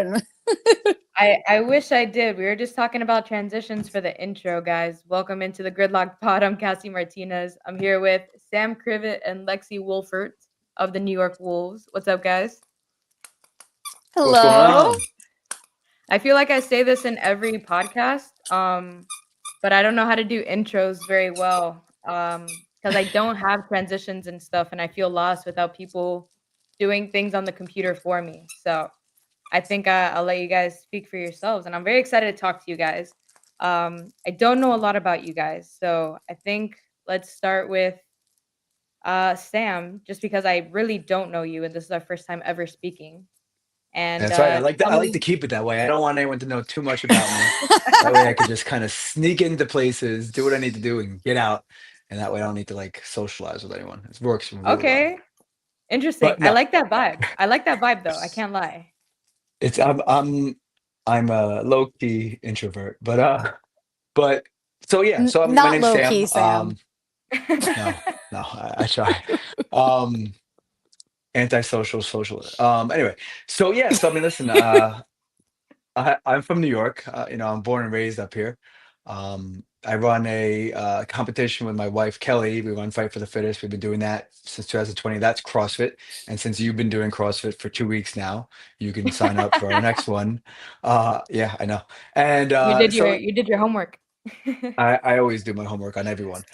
doing? I wish I did. We were just talking about transitions for the intro, guys. Welcome into the Gridlock Pod. I'm Cassie Martinez. I'm here with Sam Krivit and Lexie Wohlfort of the New York Wolves. What's up, guys? What's going Hello. on? I feel like I say this in every podcast, but I don't know how to do intros very well because I don't have transitions and stuff, and I feel lost without people doing things on the computer for me. So I think I'll let you guys speak for yourselves, and I'm very excited to talk to you guys. I don't know a lot about you guys, so I think let's start with Sam, just because I really don't know you, and this is our first time ever speaking. And That's right. I like that. tell I like to me, keep it that way. I don't want anyone to know too much about me. That way I could just kind of sneak into places, do what I need to do, and get out. And that way I don't need to like socialize with anyone. It works really well. okay, interesting. But I no, like that vibe. I like that vibe, though. I can't lie. it's I'm a low key introvert. But so yeah. So my Not name's low Sam. key, Sam. No, I try. Um, Antisocial socialist. Anyway, so yeah. So I mean, listen. I'm from New York. I'm born and raised up here. I run a competition with my wife Kelly. We run Fight for the Fittest. We've been doing that since 2020. That's CrossFit, and since you've been doing CrossFit for 2 weeks now, you can sign up for our next one. Yeah, I know. And You did your so you did your homework. I always do my homework on everyone.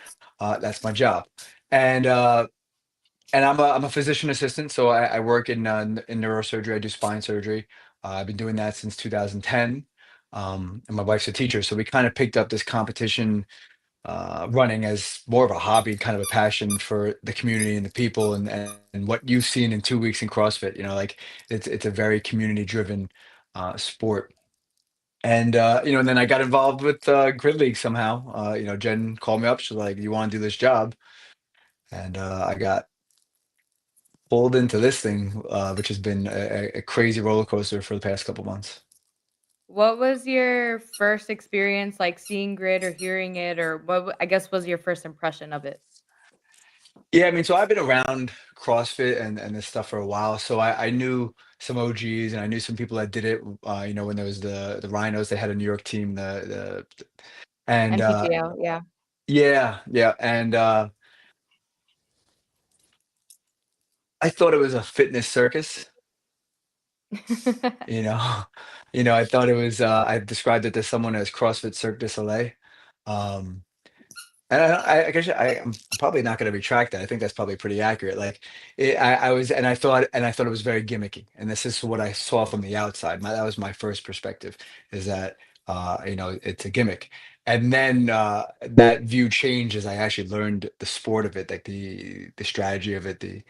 That's my job, and uh, and I'm a physician assistant, so I work in neurosurgery. I do spine surgery. I've been doing that since 2010. And my wife's a teacher, so we kind of picked up this competition running as more of a hobby, kind of a passion for the community and the people, and what you've seen in 2 weeks in CrossFit. Like it's a very community driven sport. And then I got involved with Grid League somehow. Jen called me up. She's like, "You want to do this job?" And I got pulled into this thing, which has been a crazy roller coaster for the past couple months. What was your first experience like seeing grid or hearing it, or I guess was your first impression of it? Yeah, I mean, so I've been around CrossFit and this stuff for a while, so I knew some OGs and I knew some people that did it. When there was the Rhinos, they had a New York team. And NPGL, yeah. yeah, yeah, and I thought it was a fitness circus. You know, I thought it was. I described it to someone as CrossFit Cirque du Soleil. Um, And I guess I'm probably not going to retract that. I think that's probably pretty accurate. Like I thought it was very gimmicky, and this is what I saw from the outside. That was my first perspective, is that it's a gimmick, and then that view changed as I actually learned the sport of it, like the strategy of it, the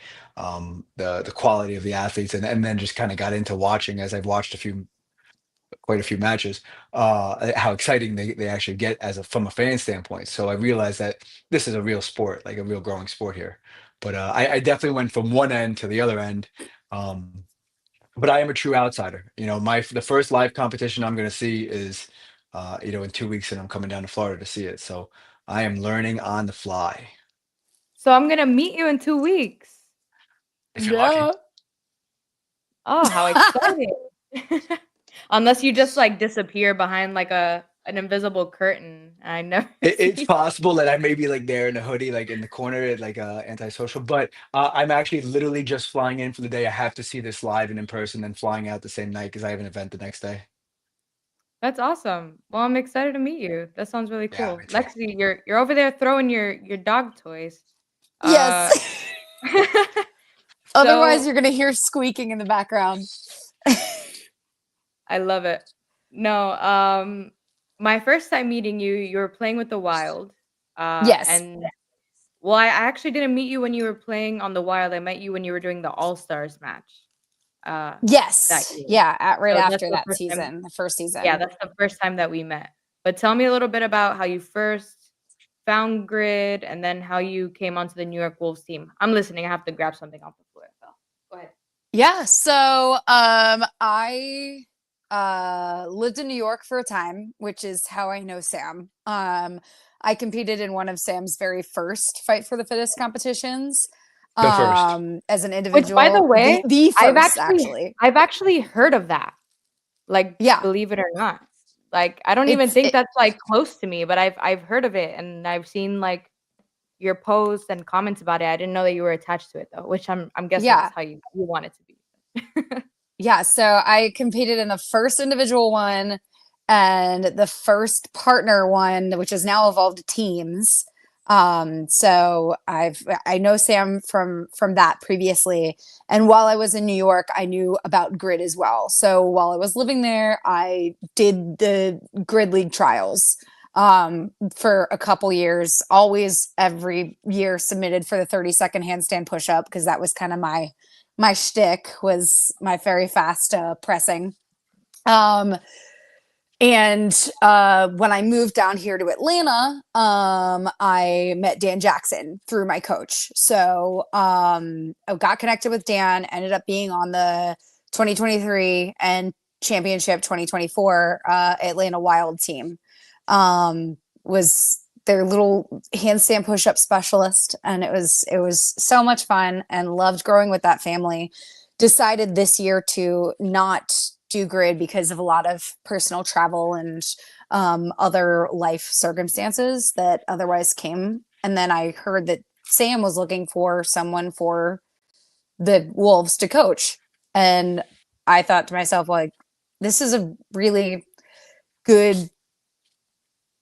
quality of the athletes, and then just kind of got into watching as I've watched quite a few matches, how exciting they actually get from a fan standpoint. So I realized that this is a real sport, like a real growing sport here. But I definitely went from one end to the other end. Um, but I am a true outsider. The first live competition I'm going to see is, in 2 weeks, and I'm coming down to Florida to see it. So I am learning on the fly. So I'm gonna meet you in 2 weeks. If you're lucky. Yeah. Oh, how exciting! Unless you just like disappear behind like an invisible curtain, and I never It's see. possible that I may be like there in a hoodie, like in the corner, like antisocial. But I'm actually literally just flying in for the day. I have to see this live and in person, then flying out the same night because I have an event the next day. That's awesome. Well, I'm excited to meet you. That sounds really Yeah, cool. me too. Lexi, you're over there throwing your dog toys. Yes. Uh, Otherwise, so you're gonna hear squeaking in the background. I love it. No, my first time meeting you, you were playing with the Wild. Yes. And well, I actually didn't meet you when you were playing on the Wild. I met you when you were doing the All Stars match. That Yes. year. Yeah. Right So that's after the that first time. season, the first Yeah, season. that's the first time that we met. But tell me a little bit about how you first found Grid and then how you came onto the New York Wolves team. I'm listening. I have to grab something off the floor. So go ahead. Yeah. So I lived in New York for a time, which is how I know Sam. I competed in one of Sam's very first Fight for the Fittest competitions The first. as an Which, by the individual. The way, the I've first actually actually. I've actually heard of that. Like, Yeah. believe it or not. Like, I don't even It's think that's, like, close to me, but I've heard of it, and I've seen, like, your posts and comments about it. I didn't know that you were attached to it, though, which I'm guessing yeah. is how you want it to be. Yeah, so I competed in the first individual one and the first partner one, which has now evolved to teams. So I know Sam from that previously, and while I was in New York, I knew about grid as well. So while I was living there, I did the grid league trials for a couple years. Always every year submitted for the 30-second handstand push up because that was kind of my shtick, was my very fast pressing. Um, and when I moved down here to Atlanta, I met Dan Jackson through my coach. So I got connected with Dan, ended up being on the 2023 and championship 2024 Atlanta Wild team. Was their little handstand push-up specialist, and it was so much fun, and loved growing with that family. Decided this year to not do grid because of a lot of personal travel and other life circumstances that otherwise came. And then I heard that Sam was looking for someone for the Wolves to coach. And I thought to myself, like, this is a really good,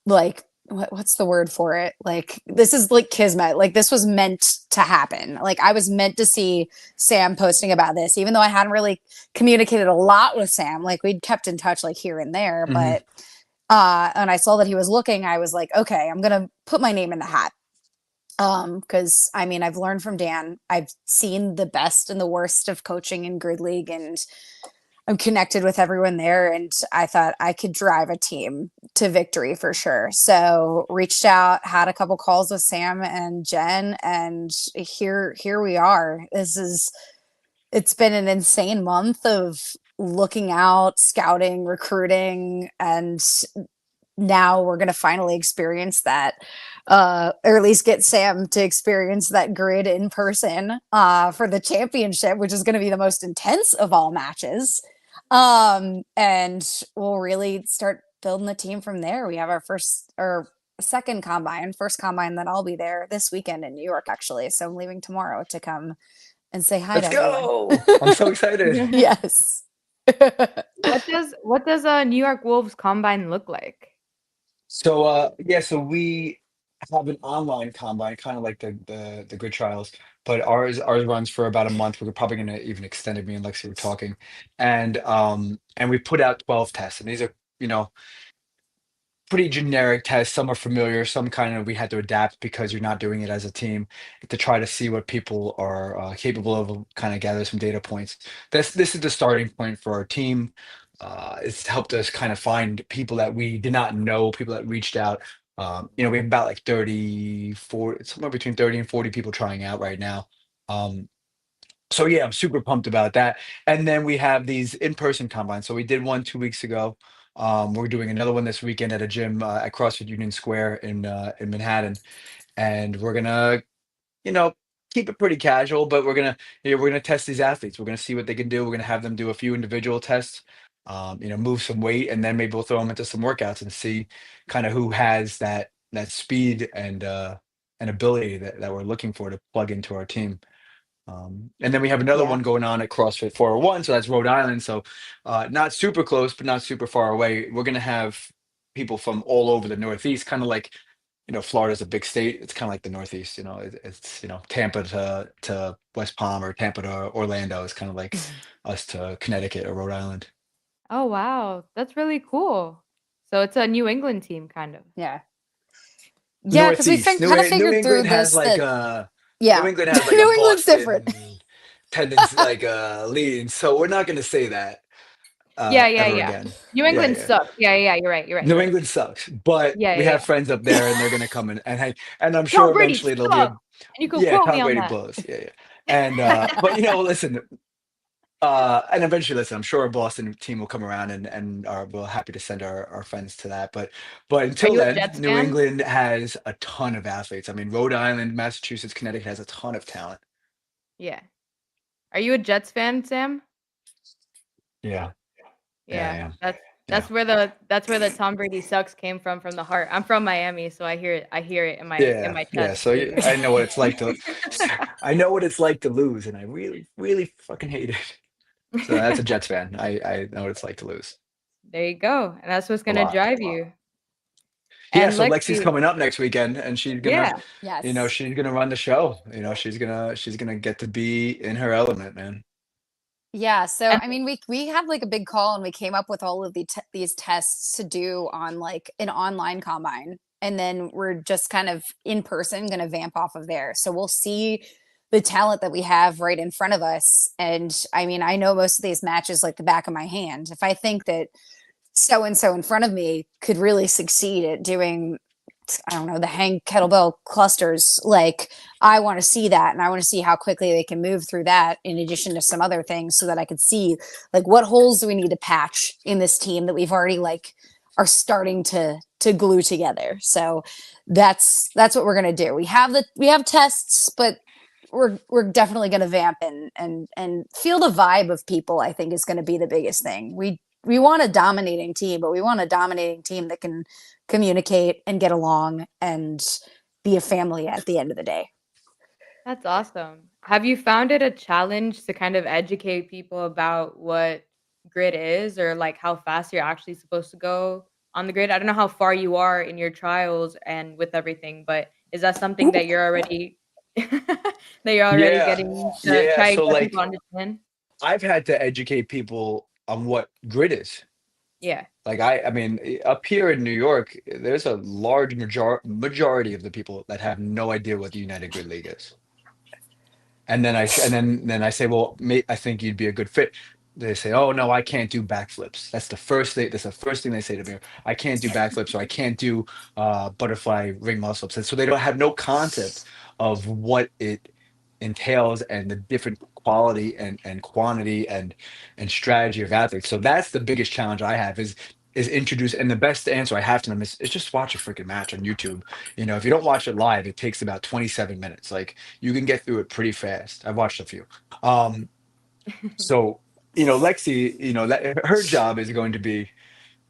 like, what's the word for it? Like, this is like kismet. Like, this was meant to happen. Like, I was meant to see Sam posting about this, even though I hadn't really communicated a lot with Sam. Like, we'd kept in touch, like, here and there. Mhm. But and I saw that he was looking, I was like, okay, I'm gonna put my name in the hat. Because I mean, I've learned from Dan. I've seen the best and the worst of coaching in grid league, and I'm connected with everyone there, and I thought I could drive a team to victory for sure. So reached out, had a couple calls with Sam and Jen, and here we are. It's been an insane month of looking out, scouting, recruiting, and now we're going to finally experience that, or at least get Sam to experience that grid in person for the championship, which is going to be the most intense of all matches. And we'll really start building the team from there. We have our first combine that I'll be there this weekend in New York, actually. So I'm leaving tomorrow to come and say hi to Let's everyone. go! I'm so excited. Yes. What does a New York Wolves combine look like? So yeah, so we have an online combine, kind of like the grid trials, but ours runs for about a month. We're probably gonna even extend it. Me and Lexie were talking, and we put out 12 tests, and these are, you know, pretty generic tests. Some are familiar, some kind of we had to adapt because you're not doing it as a team, to try to see what people are capable of, kind of gather some data points. This is the starting point for our team. It's helped us kind of find people that we did not know, people that reached out. You know, we have about like 30, 40, somewhere between 30 and 40 people trying out right now. Um, so yeah, I'm super pumped about that. And then we have these in-person combines. So we did one 2 weeks ago. We're doing another one this weekend at a gym at CrossFit Union Square in Manhattan, and we're gonna, you know, keep it pretty casual, but we're gonna test these athletes. We're gonna see what they can do. We're gonna have them do a few individual tests, you know, move some weight, and then maybe we'll throw them into some workouts and see kind of who has that speed and ability that we're looking for to plug into our team. And then we have another Yeah. one going on at CrossFit 401, so that's Rhode Island. So not super close, but not super far away. We're gonna have people from all over the Northeast, kind of like, you know, Florida's a big state. It's kind of like the Northeast, you know. It's, you know, Tampa to West Palm, or Tampa to Orlando is kind of like us to Connecticut or Rhode Island. Oh, wow. That's really cool. So it's a New England team, kind of. Yeah. Yeah, because we Northeast. kind of New figured through England has this like that, a New yeah, England has like a New England's different. Boston tendency, like lean. So we're not gonna say that Yeah, yeah, ever yeah. again. New Yeah, England yeah. sucks. Yeah, yeah, you're right, you're right, New you're right. England sucks, but Yeah, we yeah, have yeah. friends up there, and they're gonna come in and hang. And I'm sure Tom Brady eventually there'll be a, sucks, and you can yeah, quote me Tom on Brady that. blows. Yeah, yeah. And but you know, listen, and eventually, listen, I'm sure a Boston team will come around, and are we're happy to send our friends to that. But Are until you a then, Jets New fan? England has a ton of athletes. I mean, Rhode Island, Massachusetts, Connecticut has a ton of talent. Yeah. Are you a Jets fan, Sam? Yeah. Yeah, Yeah, yeah, yeah. that's where the Tom Brady sucks came from the heart. I'm from Miami, so I hear it in Yeah, my yeah. chest So literally. I know what it's like to, I know what it's like to lose, and I really, really fucking hate it. So that's a Jets fan. I know what it's like to lose There you go. And that's what's a gonna lot. drive you. Yeah, And so Lexi's Lexi, coming up next weekend, and she's gonna, yeah, Yes. she's gonna run the show. She's gonna get to be in her element, man. Yeah, so and I mean, we had like a big call, and we came up with all of these tests to do on like an online combine, and then we're just kind of in person going to vamp off of there. So we'll see the talent that we have right in front of us. And I mean, I know most of these matches like the back of my hand. If I think that so and so in front of me could really succeed at doing, I don't know, the hang kettlebell clusters, like I want to see that, and I want to see how quickly they can move through that in addition to some other things, so that I could see like what holes do we need to patch in this team that we've already like are starting to glue together. So that's what we're going to do. We have tests, but we're definitely going to vamp and feel the vibe of people. I think is going to be the biggest thing. We want a dominating team, but we want a dominating team that can communicate and get along and be a family at the end of the day. that's awesome. Have you found it a challenge to kind of educate people about what grid is or like how fast you're actually supposed to go on the grid? I don't know how far you are in your trials and with everything, but is that something that you're already that you're already Yeah, getting to yeah. try to So get people like, to understand? I've had to educate people on what grid is. Yeah. Like I mean, up here in New York, there's a large majority of the people that have no idea what the United Grid League is. And then then I say, well, I think you'd be a good fit. They say, oh no, I can't do backflips. That's the first thing. That's the first thing they say to me. I can't do backflips, or I can't do butterfly ring muscle ups. And so they don't have no concept of what it entails and the different quality and quantity and strategy of athletes. So that's the biggest challenge I have is introduce. And the best answer I have to them is just watch a freaking match on YouTube. If you don't watch it live, it takes about 27 minutes. Like, you can get through it pretty fast. I've watched a few. Um, so, Lexi, that her job is going to be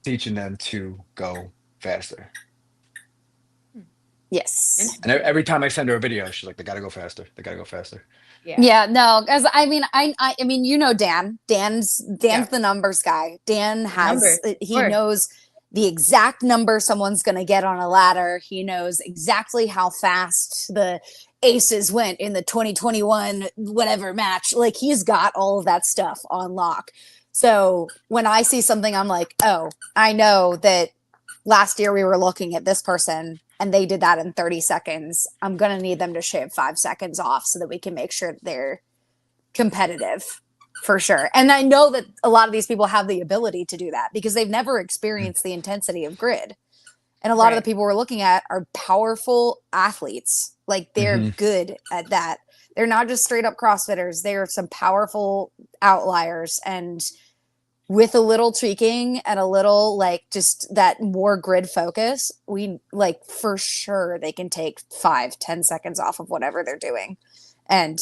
teaching them to go faster. Hmm, Yes. And interesting. every time I send her a video, she's like, "They gotta go faster. They gotta go faster." Yeah. Yeah, no, because I mean, I mean, Dan. Dan's Yeah. the numbers guy. Dan Numbers, has of he course. knows the exact number someone's going to get on a ladder. He knows exactly how fast the aces went in the 2021 whatever match. Like he's got all of that stuff on lock. So when I see something, I'm like, oh, I know that last year we were looking at this person and they did that in 30 seconds. I'm going to need them to shave 5 seconds off so that we can make sure that they're competitive for sure. And I know that a lot of these people have the ability to do that because they've never experienced the intensity of grid. And a lot of the Right. people we're looking at are powerful athletes. Like they're Mm-hmm. good at that. They're not just straight up CrossFitters. They are some powerful outliers. And with a little tweaking and a little like just that more grid focus, we like for sure they can take 5-10 seconds off of whatever they're doing. And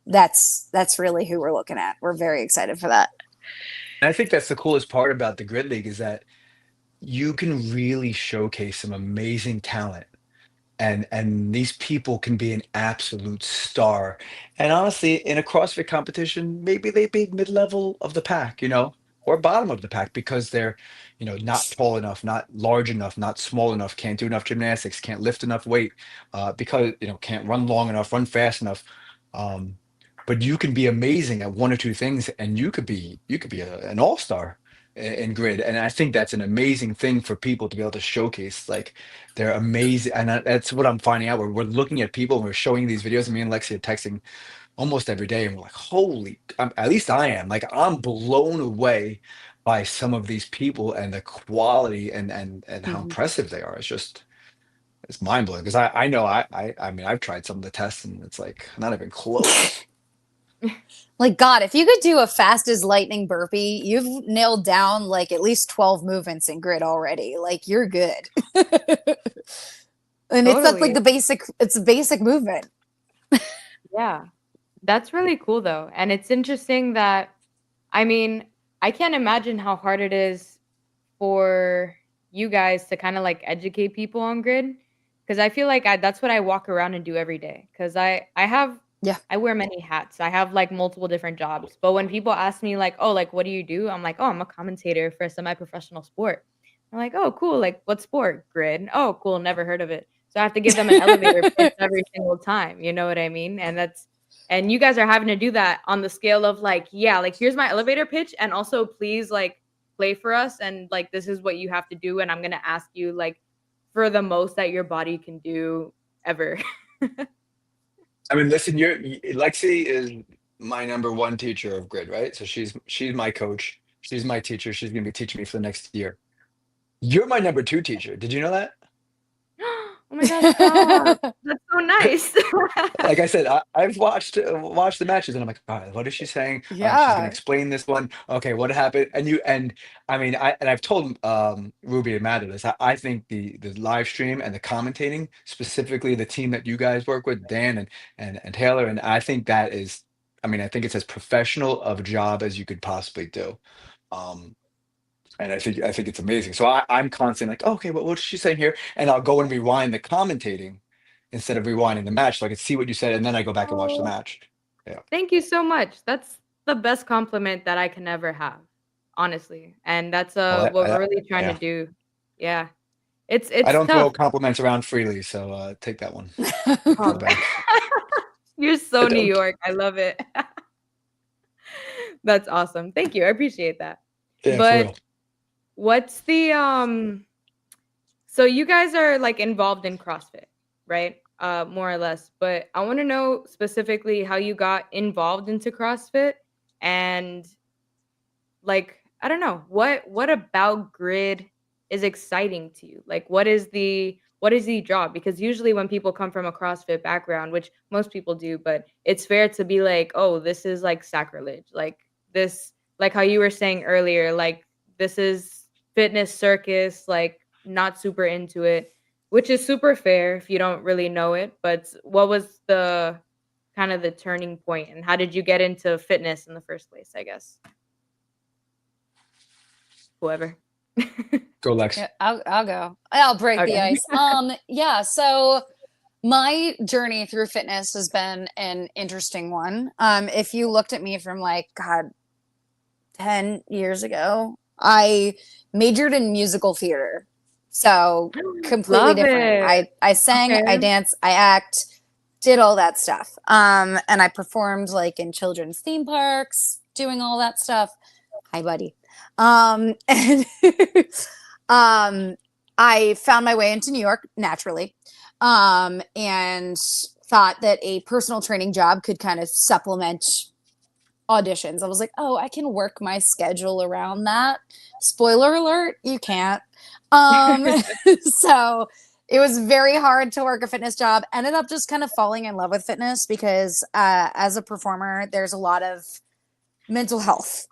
that's really who we're looking at. We're very excited for that. And I think that's the coolest part about the Grid League is that you can really showcase some amazing talent, and these people can be an absolute star. And honestly, in a CrossFit competition, maybe they be mid-level of the pack, or bottom of the pack because they're, not tall enough, not large enough, not small enough, can't do enough gymnastics, can't lift enough weight, because can't run long enough, run fast enough. Um, but you can be amazing at one or two things, and you could be an all-star in grid. And I think that's an amazing thing for people to be able to showcase. Like, they're amazing, and that's what I'm finding out. We're looking at people and we're showing these videos. And me and Lexi are texting almost every day, and we're like, "Holy!" At least I am. Like, I'm blown away by some of these people and the quality and how Mhm. impressive they are. It's mind blowing because I know I mean, I've tried some of the tests and it's like not even close. Like God, if you could do a fast as lightning burpee, you've nailed down like at least 12 movements in grid already. Like you're good. And it's that's like Totally. the basic it's a basic movement. Yeah. That's really cool though. And it's interesting that I mean, I can't imagine how hard it is for you guys to kind of like educate people on grid, because I feel like that's what I walk around and do every day, because Yeah. I wear many hats. I have like multiple different jobs, but when people ask me like, oh, like what do you do, I'm like, oh, I'm a commentator for a semi-professional sport. I'm like, oh, cool, like what sport? Grid. Oh, cool, never heard of it. So I have to give them an elevator pitch every single time, you know what I mean? And you guys are having to do that on the scale of like, yeah, like here's my elevator pitch, and also please like play for us, and like this is what you have to do, and I'm gonna ask you like for the most that your body can do ever. I mean, listen, Lexie is my number one teacher of grid, right? So she's my coach. She's my teacher. She's gonna be teaching me for the next year. You're my number two teacher. Did you know that? Oh my gosh, stop. That's so nice. Like I said, I've watched the matches, and I'm like, all right, what is she saying? All right, she's gonna Yeah. explain this one. Okay, what happened? And I mean, I've told Ruby and Matt this. I think the live stream and the commentating, specifically the team that you guys work with, Dan and Taylor, and I think that is, I mean, I think it's as professional of a job as you could possibly do. Um, and I think it's amazing. So I'm constantly like, okay, what's she saying here? And I'll go and rewind the commentating instead of rewinding the match, so I can see what you said, and then I go back and watch the Oh, match. Yeah. thank you so much. That's the best compliment that I can ever have, honestly. And that's Well, what we're really trying to yeah, do. Yeah. I It's don't throw tough. compliments around freely, so take that one to the Oh, bank. you're I so New don't. York. I love it. That's awesome. Thank you. I appreciate that. Yeah, for But real. what's the so you guys are like involved in CrossFit, right? More or less. But I want to know specifically how you got involved into CrossFit, and like I don't know, what about grid is exciting to you? Like what is the draw? Because usually when people come from a CrossFit background, which most people do, but it's fair to be like, oh, this is like sacrilege. Like this, like how you were saying earlier, like this is fitness circus, like not super into it, which is super fair if you don't really know it. But what was the kind of the turning point, and how did you get into fitness in the first place, I guess? Whoever. Go Lex. Yeah, I'll go. I'll break the Okay. ice. Yeah, so my journey through fitness has been an interesting one. If you looked at me from like, God, 10 years ago, I majored in musical theater. So completely Love different. it. I sang, Okay. I danced, I act, did all that stuff. And I performed like in children's theme parks, doing all that stuff. Hi, buddy. And I found my way into New York naturally, and thought that a personal training job could kind of supplement auditions. I was like, oh, I can work my schedule around that. Spoiler alert, you can't. Um, so it was very hard to work a fitness job. Ended up just kind of falling in love with fitness because as a performer, there's a lot of mental health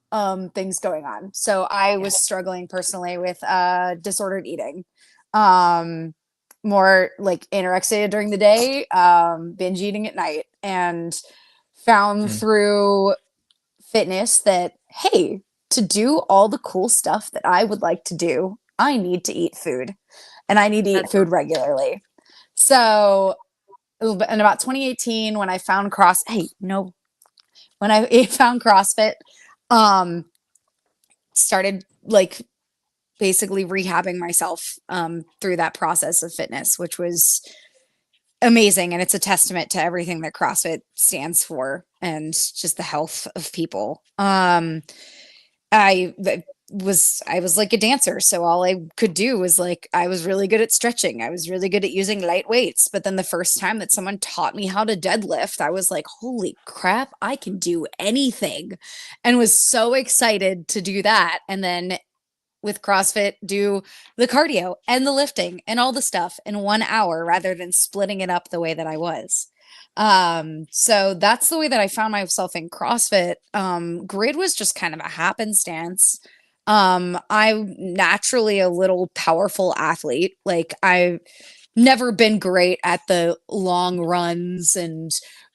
things going on. So I Yeah. was struggling personally with disordered eating. Um, More like anorexia during the day, binge eating at night, and found Mm. through fitness that, hey, to do all the cool stuff that I would like to do, I need to eat food, and I need to eat That's food regularly. So in about 2018, when I found when I found CrossFit, um, started like basically rehabbing myself through that process of fitness, which was amazing. And it's a testament to everything that CrossFit stands for and just the health of people. I was like a dancer, so all I could do was like I was really good at stretching. I was really good at using light weights. But then the first time that someone taught me how to deadlift, I was like, "Holy crap, I can do anything." And was so excited to do that. And then with CrossFit, do the cardio and the lifting and all the stuff in 1 hour rather than splitting it up the way that I was. So that's the way that I found myself in CrossFit. Grid was just kind of a happenstance. I'm naturally a little powerful athlete. Like I've never been great at the long runs and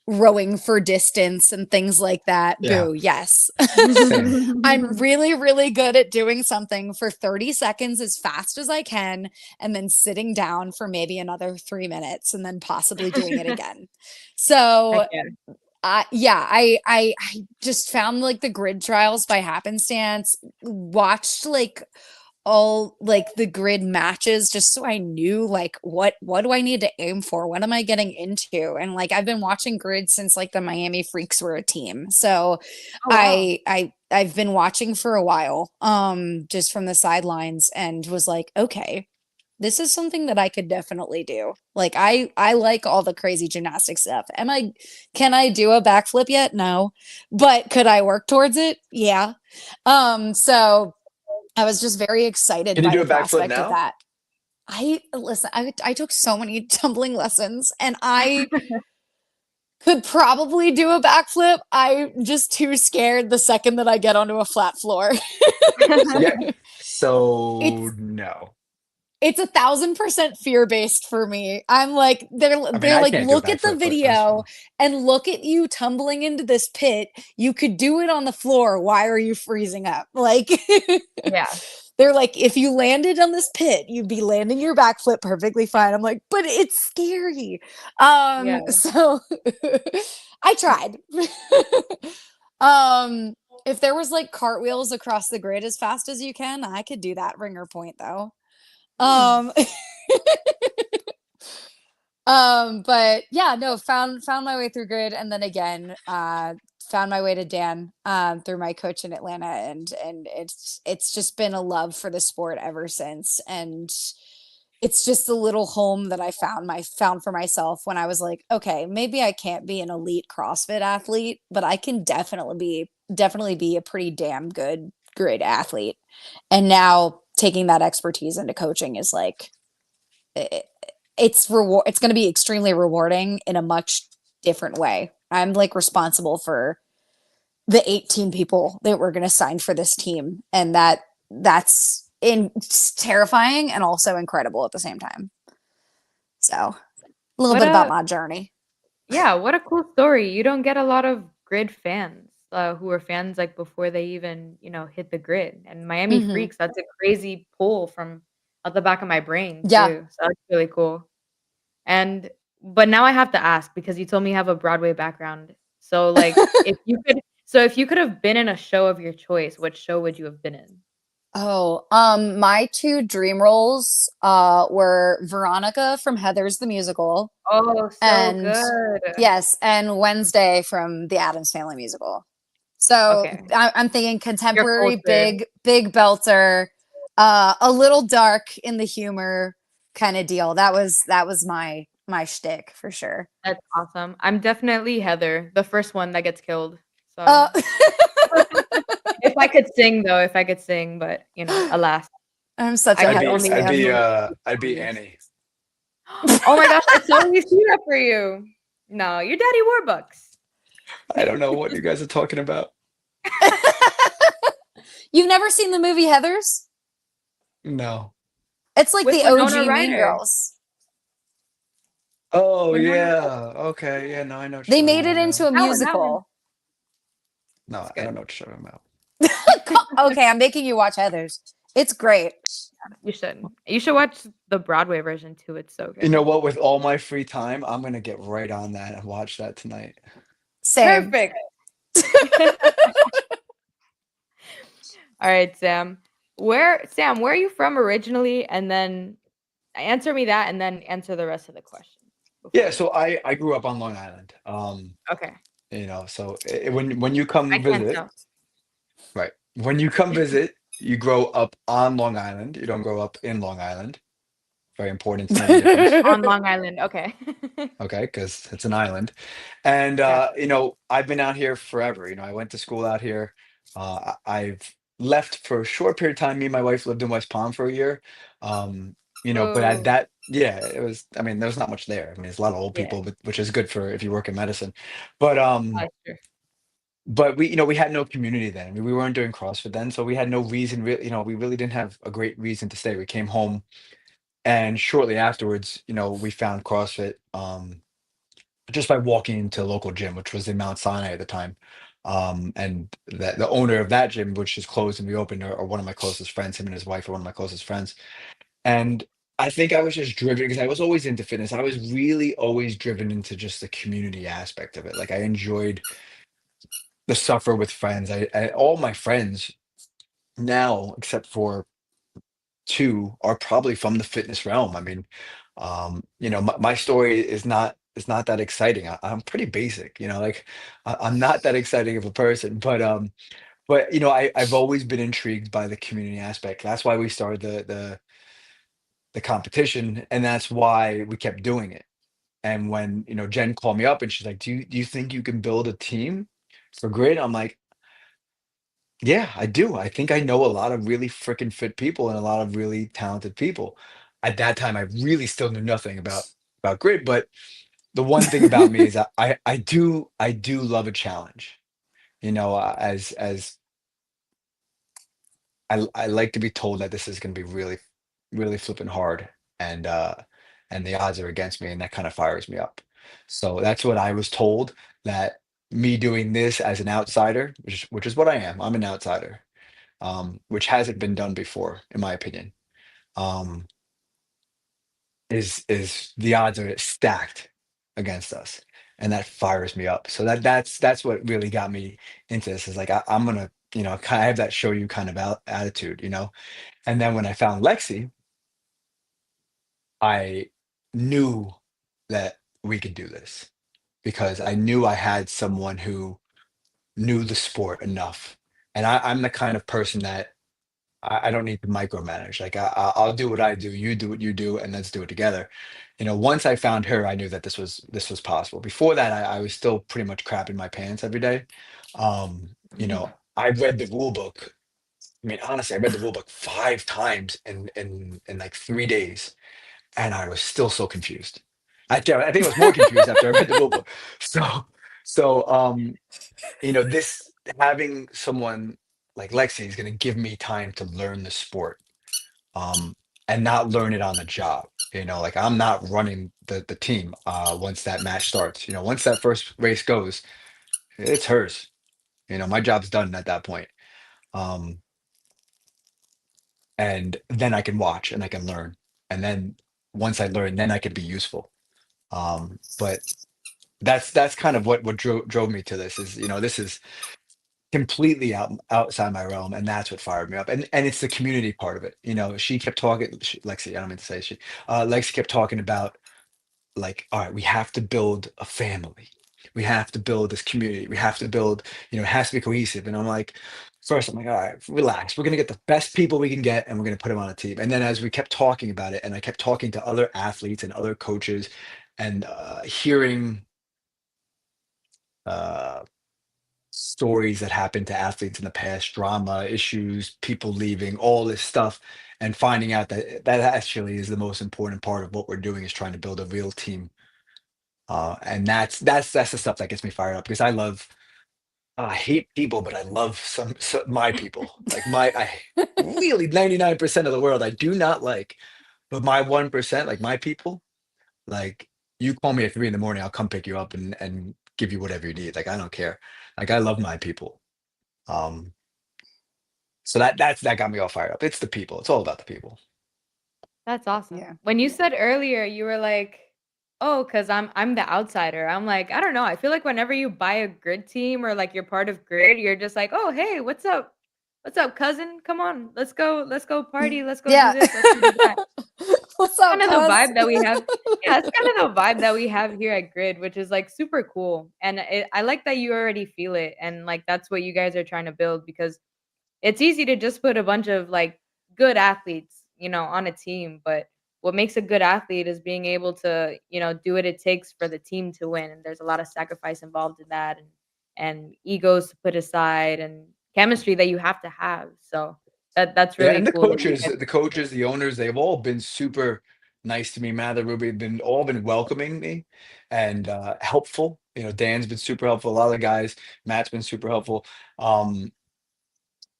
rowing for distance and things like that. Yeah, Boo, yes. same. I'm really, really good at doing something for 30 seconds as fast as I can, and then sitting down for maybe another 3 minutes and then possibly doing it again. Heck So yeah. yeah, I just found like the grid trials by happenstance, watched like all like the grid matches just so I knew like what do I need to aim for? What am I getting into? And like I've been watching grid since like the Miami Freaks were a team. So Oh wow. I've been watching for a while, just from the sidelines and was like, okay, this is something that I could definitely do. Like I like all the crazy gymnastic stuff. Can I do a backflip yet? No. But could I work towards it? Yeah. So I was just very excited Can you by do the a backflip prospect of now? that. I took so many tumbling lessons and I could probably do a backflip. I'm just too scared the second that I get onto a flat floor. Yeah. So it's no. it's 1,000% fear based for me. I'm like, I mean, they're I like, can't do a look at the backflip, but that's video fine. and look at you tumbling into this pit. You could do it on the floor. Why are you freezing up? Like, Yeah. they're like, if you landed on this pit, you'd be landing your backflip perfectly fine. I'm like, but it's scary. Yeah. So I tried. um, if there was like cartwheels across the grid as fast as you can, I could do that ringer point though. Hmm. Um, but yeah, no, found my way through grid and then again, found my way to Dan, through my coach in Atlanta and it's just been a love for the sport ever since. And it's just a little home that I found for myself when I was like, okay, maybe I can't be an elite CrossFit athlete, but I can definitely be a pretty damn good grid athlete. And now taking that expertise into coaching is like it, it's going to be extremely rewarding in a much different way. I'm like responsible for the 18 people that we're going to sign for this team and that's terrifying and also incredible at the same time. So, a little What bit about a my journey. Yeah, what a cool story. You don't get a lot of grid fans who are fans like before they even, hit the grid. And Miami Mhm. Freaks, that's a crazy pull from at the back of my brain Yeah. too. So that's really cool. And but now I have to ask because you told me you have a Broadway background. So like if you could have been in a show of your choice, what show would you have been in? Oh, my two dream roles were Veronica from Heather's the Musical Oh, so and good. yes, and Wednesday from the Addams Family Musical. So Okay. I'm thinking Your contemporary, culture. big belter, a little dark in the humor kind of deal. That was my shtick for sure. That's awesome. I'm definitely Heather, the first one that gets killed. Uh, So if I could sing, but alas, I'm such I a could Heather's only fan. do I'd be songs. Annie. Oh my gosh, I totally see that for you. No, you're Daddy Warbucks. I don't know what you guys are talking about. You've never seen the movie Heather's? No. It's like With the Winona OG Mean Ryder. Girls. Oh Winona yeah. Okay. Yeah. No, I know what They you're talking made it about into now. a That one. musical. No, It's I good. don't know what you're talking about. Okay, I'm making you watch Heather's. It's great. You should. You should watch the Broadway version too. It's so You know good. what? With all my free time, I'm gonna get right on that and watch that tonight. Same. Perfect. All right, Sam. Where are you from originally? And then answer me that and then answer the rest of the question Yeah. before. So I grew up on Long Island. Okay. So when you come I can't visit, tell. right? When you come visit, you grow up on Long Island. You don't grow up in Long Island. Very important to know the difference. On Long Island. Okay. Okay, because it's an island. And Gotcha. I've been out here forever. I went to school out here. I've left for a short period of time. Me and my wife lived in West Palm for a year. But at Oh, that, yeah, it was, I mean, there's not much there. I mean, there's a lot of old yeah. people, which is good for if you work in medicine. But Sure. we had no community then. I mean, we weren't doing CrossFit then, so we had no reason really, we really didn't have a great reason to stay. We came home and shortly afterwards, we found CrossFit. just by walking into a local gym, which was in Mount Sinai at the time. And the owner of that gym, which is closed and reopened, are one of my closest friends. Him and his wife are one of my closest friends. And I think I was just driven because I was always into fitness. I was really always driven into just the community aspect of it. Like I enjoyed the suffer with friends. All my friends now, except for two, are probably from the fitness realm. I mean, my story is not that exciting. I'm pretty basic, like I'm not that exciting of a person, but I've always been intrigued by the community aspect. That's why we started the competition, and that's why we kept doing it. And when Jen called me up and she's like, "Do you think you can build a team for Grid?" I'm like, "Yeah, I do. I think I know a lot of really freaking fit people and a lot of really talented people." At that time, I really still knew nothing about Grid, but the one thing about me is that I do love a challenge. As I like to be told that this is going to be really, really flipping hard, and the odds are against me, and that kind of fires me up. So that's what I was told, that me doing this as an outsider, which is what I am. I'm an outsider, which hasn't been done before, in my opinion. Um, is the odds are stacked against us, and that fires me up. So that's what really got me into this. Is like I'm gonna kind of have that show you kind of attitude. And then when I found Lexie, I knew that we could do this because I knew I had someone who knew the sport enough. And I'm the kind of person that I don't need to micromanage. Like I'll do what I do, you do what you do, and let's do it together. Once I found her, I knew that this was possible. Before that, I was still pretty much crapping my pants every day. I read the rule book. I mean, honestly, I read the rule book 5 times in like 3 days, and I was still so confused. I think I was more confused after I read the rule book. So, so this having someone like Lexi is going to give me time to learn the sport, um, and not learn it on the job. Like I'm not running the team once that match starts. Once that first race goes, it's hers. My job's done at that point. Um, and then I can watch and I can learn. And then once I learn, then I can be useful. But that's kind of what drove me to this. This is completely outside my realm, and that's what fired me up. And it's the community part of it. She kept talking. Lexi, I don't mean to say she. Lexi kept talking about, like, all right, we have to build a family. We have to build this community. We have to build, it has to be cohesive. And I'm like, first, I'm like, all right, relax. We're going to get the best people we can get, and we're going to put them on a team. And then as we kept talking about it, and I kept talking to other athletes and other coaches, and hearing uh, stories that happened to athletes in the past, drama, issues, people leaving, all this stuff, and finding out that that actually is the most important part of what we're doing, is trying to build a real team. And that's the stuff that gets me fired up, because I hate people, but I love my people. Like I really 99% of the world I do not like, but my 1%, like my people, like you call me at 3 in the morning, I'll come pick you up and give you whatever you need. Like I don't care. Like I love my people. Um, so that got me all fired up. It's the people. It's all about the people. That's awesome. Yeah. When you said earlier, you were like, "Oh, because I'm the outsider." I'm like, I don't know. I feel like whenever you buy a grid team or like you're part of grid, you're just like, "Oh, hey, what's up? What's up, cousin? Come on, let's go party, let's go do Yeah. this, let's go do that." What's up, Kind of the cuz? vibe that we have. Yeah, it's kind of the vibe that we have here at Grid, which is like super cool. And I like that you already feel it, and like that's what you guys are trying to build, because it's easy to just put a bunch of like good athletes, on a team, but what makes a good athlete is being able to, do what it takes for the team to win. And there's a lot of sacrifice involved in that, and egos to put aside, and chemistry that you have to have. So that's Yeah, really and the cool that you coaches, guys. the coaches, the owners, they've all been super nice to me. Mather, Ruby, been all been welcoming me and helpful. Dan's been super helpful. A lot of the guys, Matt's been super helpful.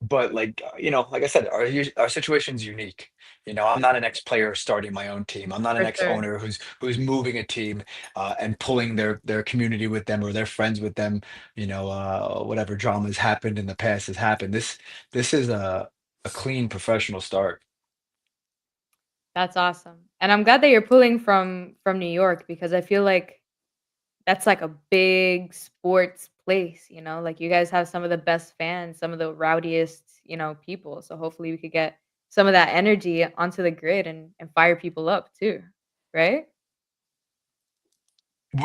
But like like I said, our situation's unique. I'm not an ex-player starting my own team. I'm not an For sure. ex-owner who's moving a team and pulling their community with them or their friends with them. Whatever drama has happened in the past has happened. This is a clean professional start. That's awesome. And I'm glad that you're pulling from New York because I feel like that's like a big sports place, like you guys have some of the best fans, some of the rowdiest, people. So hopefully we could get some of that energy onto the grid and fire people up too. Right?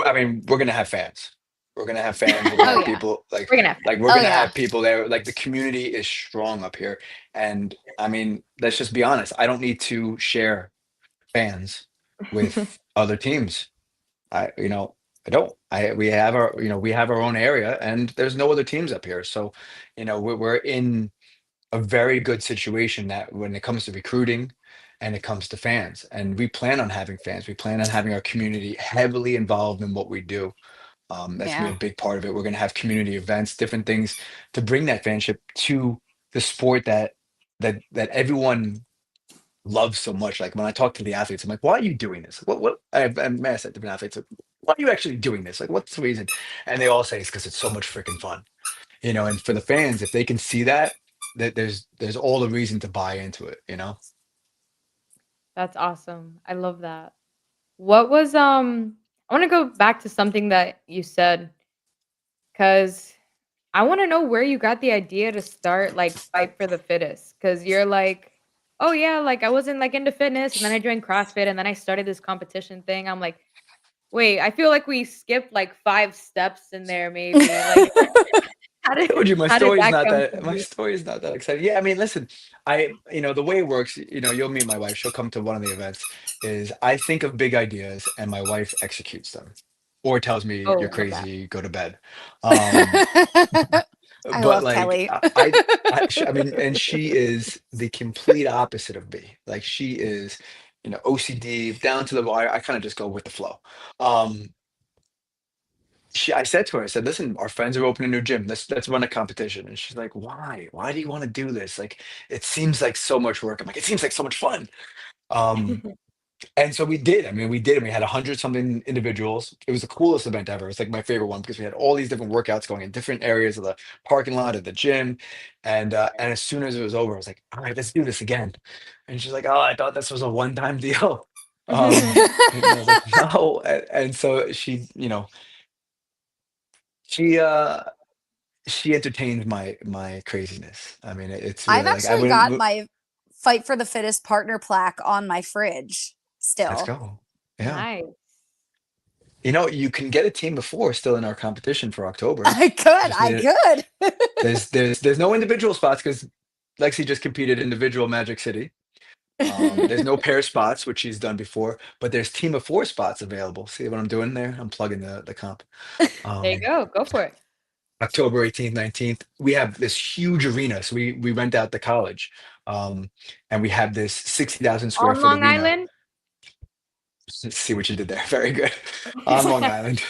I mean, we're gonna have fans. We're gonna have fans. We're gonna Oh have yeah. people like We're gonna have fun. like we're Oh gonna yeah. have people there. Like the community is strong up here, and I mean, let's just be honest. I don't need to share fans with other teams. I don't. I we have our own area, and there's no other teams up here. So, we're in a very good situation that when it comes to recruiting and it comes to fans, and we plan on having fans. We plan on having our community heavily involved in what we do. That's gonna be Yeah. a big part of it. We're gonna have community events, different things to bring that fanship to the sport that everyone loves so much. Like when I talk to the athletes, I'm like, "Why are you doing this? What?" I'm asked at different athletes, like, "Why are you actually doing this? Like, what's the reason?" And they all say it's because it's so much freaking fun. And for the fans, if they can see that there's all the reason to buy into it. That's awesome. I love that. What was I want to go back to something that you said cuz I want to know where you got the idea to start like fight for the fittest cuz you're like, "Oh yeah, like I wasn't like into fitness and then I joined CrossFit and then I started this competition thing." I'm like, "Wait, I feel like we skipped like 5 steps in there maybe." Like how I did told you my how did story's that not come that to my be? story's not that exciting. Yeah, I mean, listen, the way it works, you'll meet my wife. She'll come to one of the events. Is I think of big ideas and my wife executes them, or tells me Oh, you're love that. crazy, go to bed. Um, I but love like Kelly. I mean, and she is the complete opposite of me. Like she is, OCD down to the wire. I kind of just go with the flow. Um, I said to her, I said, "Listen, our friends are opening a new gym. Let's run a competition." And she's like, "Why? Why do you want to do this? Like, it seems like so much work." I'm like, "It seems like so much fun." Um, and so we did. I mean, we did, and we had 100 something individuals. It was the coolest event ever. It's like my favorite one because we had all these different workouts going in different areas of the parking lot of the gym. And as soon as it was over, I was like, "All right, let's do this again." And she's like, "Oh, I thought this was a one-time deal." And I was like, "No." And so she uh she entertained my craziness. I mean, it's I've really like I actually wouldn't got my Fight for the Fittest partner plaque on my fridge let's still. go. Yeah. Nice. You can get a team before still in our competition for October. I could. Just I need it. could. There's no individual spots because Lexie just competed individual Magic City. There's no pair spots, which she's done before, but there's team of four spots available. See what I'm doing there? I'm plugging the comp. There you Um, go. Go for it. October 18th, 19th, we have this huge arena. So we rent out the college. Um, and we have this 60,000 square On foot Long arena. Island? Let's see what you did there. Very good. On Long Island.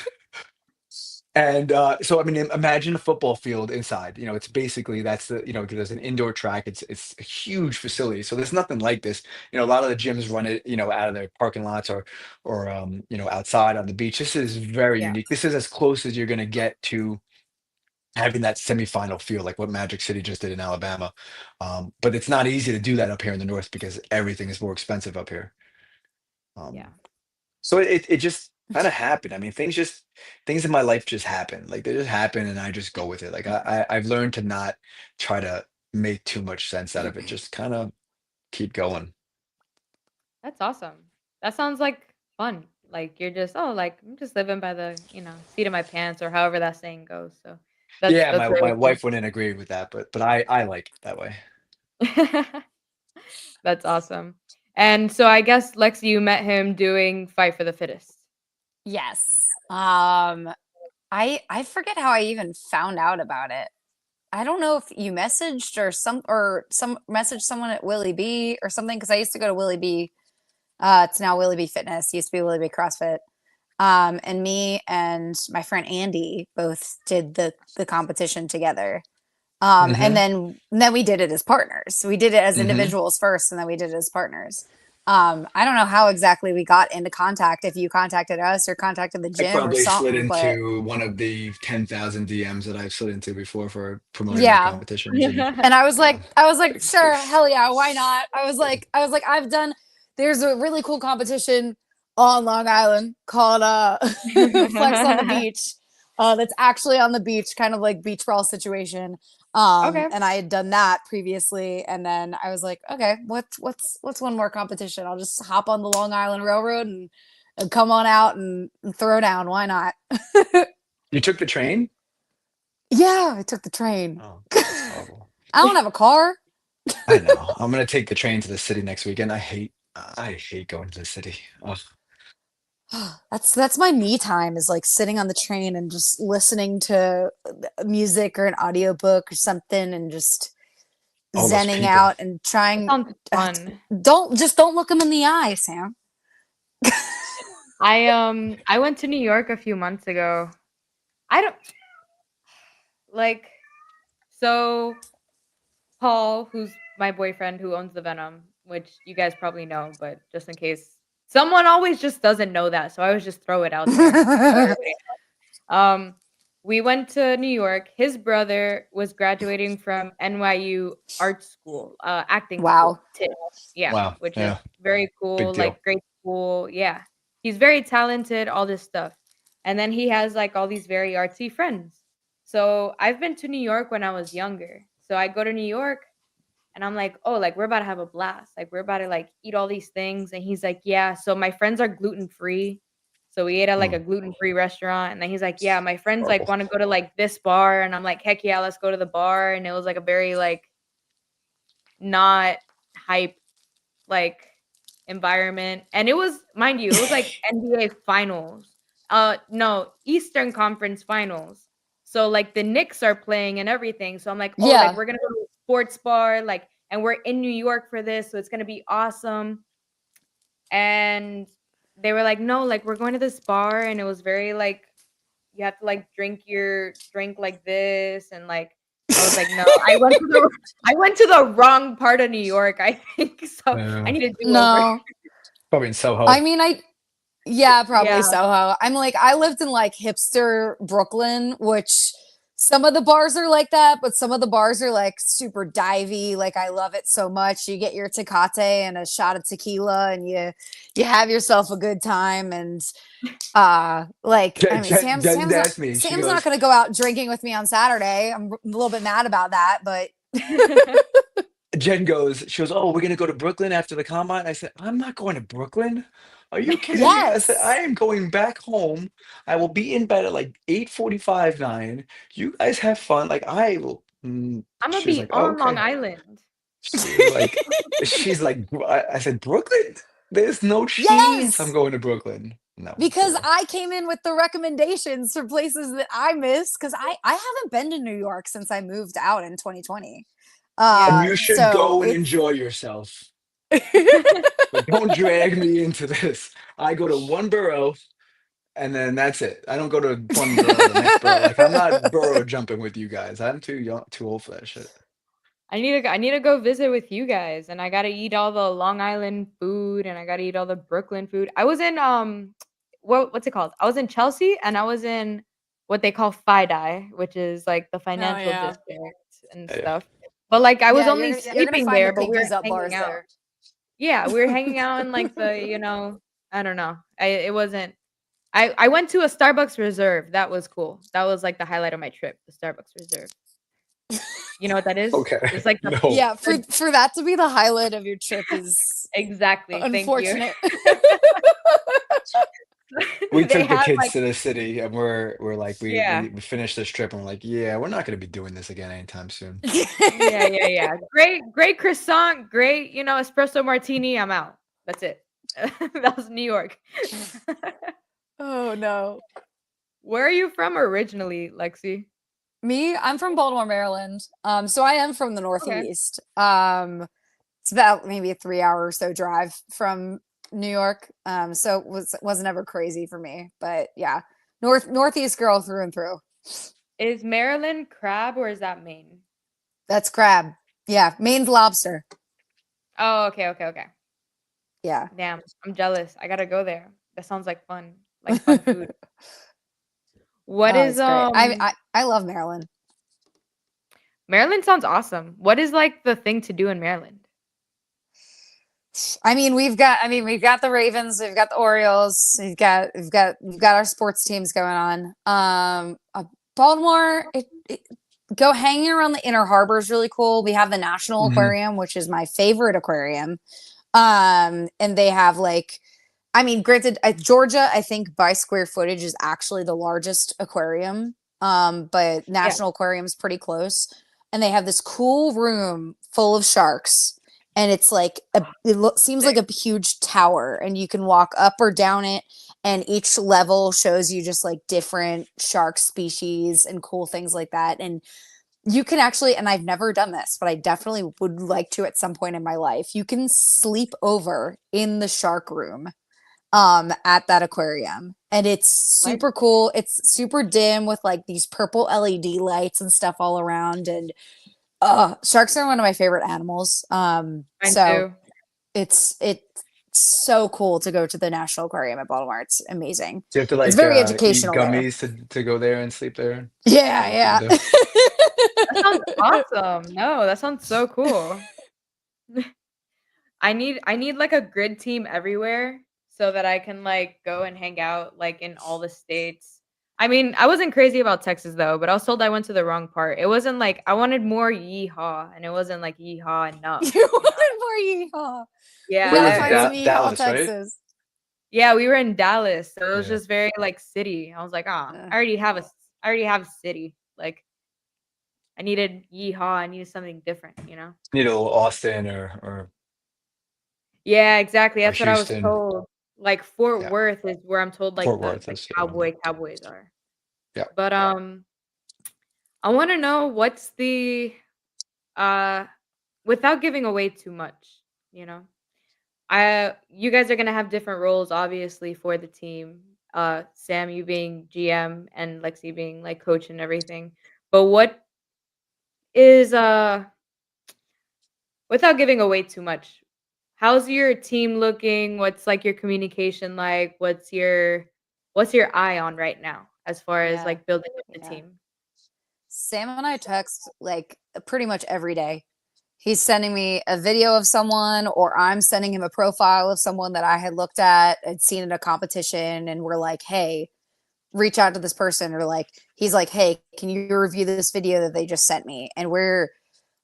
And so I mean, imagine a football field inside. It's basically that's there's an indoor track. It's a huge facility. So there's nothing like this. A lot of the gyms run it, out of their parking lots or outside on the beach. This is very Yeah. unique. This is as close as you're gonna get to having that semifinal feel like what Magic City just did in Alabama. But it's not easy to do that up here in the north because everything is more expensive up here. Yeah. Um, so it just kind of happened. I mean, things in my life just happen. Like they just happen, and I just go with it. Like I've learned to not try to make too much sense out of it. Just kind of keep going. That's awesome. That sounds like fun. Like you're just, oh, like I'm just living by the, seat of my pants or however that saying goes. So that's Yeah, that's my really wife wouldn't agree with that, but I like it that way. cool. That's awesome. And so I guess Lexi, you met him doing Fight for the Fittest. Yes. I forget how I even found out about it. I don't know if you messaged or some messaged someone at Willie B or something because I used to go to Willie B. It's now Willie B Fitness. Used to be Willie B CrossFit. And me and my friend Andy both did the competition together. And then we did it as partners. We did it as Mm-hmm. individuals first, and then we did it as partners. I don't know how exactly we got into contact, if you contacted us or contacted the I gym or probably slid something, but into one of the 10,000 DMs that I've slid into before for promoting my yeah. competitions, and And I was you know, like, sure, hell yeah, why not? I've done, there's a really cool competition on Long Island called Flex on the Beach. That's actually on the beach, kind of like beach brawl situation. Okay. And I had done that previously, and then I was like, okay, what's one more competition? I'll just hop on the Long Island Railroad and come on out and throw down. Why not? you took the train. Yeah, I took the train. Oh, that's horrible. I don't have a car. I know. I'm gonna take the train to the city next weekend. I hate going to the city. Ugh. That's my me time, is like sitting on the train and just listening to music or an audiobook or something and just All those zenning people. out and That trying. sounds fun. Don't look them in the eye, Sam. I went to New York a few months ago. I don't like so Paul, who's my boyfriend who owns the Venom, which you guys probably know, but just in case someone always just doesn't know that, so I always just throw it out there. So everybody knows. We went to New York. His brother was graduating from NYU art school, acting Wow. school. Yeah, Wow. which is Yeah. very Big cool, deal. like great school. Yeah. He's very talented, all this stuff. And then he has like all these very artsy friends. So I've been to New York when I was younger. So I go to New York and I'm like, oh, like we're about to have a blast. Like we're about to like eat all these things. And he's like, yeah. So my friends are gluten free. So we ate at like a Mm, gluten free restaurant. And then he's like, yeah, my friends like horrible. want to go to like this bar. And I'm like, heck yeah, let's go to the bar. And it was like a very like not hype like environment. And it was, mind you, it was like NBA finals. No, Eastern Conference finals. So like the Knicks are playing and everything. So I'm like, oh, like Yeah. we're gonna go to a sports bar, like, and we're in New York for this, so it's gonna be awesome. And they were like, no, like we're going to this bar, and it was very like you have to like drink your drink like this, and like I was like, no, I went to the wrong part of New York, I think. So I need to do over. No. Probably in I Soho. mean, yeah, probably Yeah. Soho. I'm like, I lived in like hipster Brooklyn, which some of the bars are like that, but some of the bars are like super divey. Like I love it so much. You get your Tecate and a shot of tequila, and you have yourself a good time. And like, I mean, Jen asked me. She Sam's not goes, going to go out drinking with me on Saturday. I'm a little bit mad about that, but she goes, oh, we're gonna go to Brooklyn after the combine. I said, I'm not going to Brooklyn. Are you kidding me? I said, I yes. am going back home. I will be in bed at like 8:45, 9. You guys have fun. Like I will. I'm gonna She was be like, on Long okay. Island. She's like, I said, Brooklyn? There's no chance I'm Yes. going to Brooklyn. No, Because zero. I came in with the recommendations for places that I miss, because I haven't been to New York since I moved out in 2020. And Yeah. you should So go and it's enjoy yourself. But don't drag me into this. I go to one borough and then that's it. I don't go to one borough, the next borough. Like I'm not borough jumping with you guys. I'm too young, too old for that shit. I need to go visit with you guys, and I gotta eat all the Long Island food, and I gotta eat all the Brooklyn food. I was in what's it called? I was in Chelsea, and I was in what they call FIDI, which is like the oh financial yeah. district and Yeah. stuff. But like I was Yeah, only you're gonna sleeping find the there, but we were piggies up hanging bars out. there. Yeah, we were hanging out in like the, I don't know. It wasn't I went to a Starbucks Reserve. That was cool. That was like the highlight of my trip, the Starbucks Reserve. You know what that is? Okay. It's like No. Yeah, for that to be the highlight of your trip is exactly. Thank you. unfortunate. We They took the had kids like to the city and we're like yeah. we finished this trip and we're like, yeah, we're not gonna be doing this again anytime soon. Yeah, yeah, yeah. Great croissant, great, espresso martini. I'm out. That's it. That was New York. Oh no. Where are you from originally, Lexie? Me, I'm from Baltimore, Maryland. So I am from the Okay. Northeast. It's about maybe a 3 hour or so drive from New York. So wasn't ever crazy for me. But yeah, Northeast girl through and through. Is Maryland crab or is that Maine? That's crab. Yeah, Maine's lobster. Oh, okay. Yeah. Damn, I'm jealous. I gotta go there. That sounds like fun. Like fun food. What Oh, is it's great. I love Maryland. Maryland sounds awesome. What is like the thing to do in Maryland? We've got the Ravens, we've got the Orioles, we've got our sports teams going on. Baltimore, go hanging around the Inner Harbor is really cool. We have the National Hmm. Aquarium, which is my favorite aquarium. And they have like, granted, Georgia, I think by square footage is actually the largest aquarium. But Yeah. National Aquarium is pretty close, and they have this cool room full of sharks, and it's like seems like Sick. a huge tower, and you can walk up or down it, and each level shows you just like different shark species and cool things like that. And you can actually, and I've never done this, but I definitely would like to at some point in my life. You can sleep over in the shark room at that aquarium. And it's What? super cool. It's super dim with like these purple LED lights and stuff all around. And sharks are one of my favorite animals. Mine So too. it's so cool to go to the National Aquarium at Baltimore. It's amazing. Do you have to It's like very eat educational there. gummies to go there and sleep there? Is that what you Yeah, do? That sounds awesome. No, that sounds so cool. I need like a grid team everywhere so that I can like go and hang out like in all the states. I mean, I wasn't crazy about Texas though, but I was told I went to the wrong part. It wasn't like I wanted more yeehaw, and it wasn't like yeehaw enough, You you know? wanted more yeehaw. We Where gotta was it? Yeah, find some yeehaw, Dallas, right? Texas. yeah, we were in Dallas, so it was Yeah. just very like city. I was like, ah, Uh, I already have a city. Like I needed yeehaw. I needed something different, you know? Need a little Austin or Yeah, exactly. or That's what I was Houston. told. Like Fort Yeah. Worth is where I'm told like Fort the Worth is the other one. cowboys are. Yeah. But I want to know what's the uh without giving away too much, you know. I You guys are going to have different roles obviously for the team. Sam, you being GM, and Lexie being like coach and everything. But what is without giving away too much, how's your team looking? What's like your communication like? What's your eye on right now as far as yeah, like building up the yeah. team? Sam and I text like pretty much every day. He's sending me a video of someone, or I'm sending him a profile of someone that I had looked at and seen in a competition. And we're like, hey, reach out to this person. Or like, he's like, hey, can you review this video that they just sent me? And we're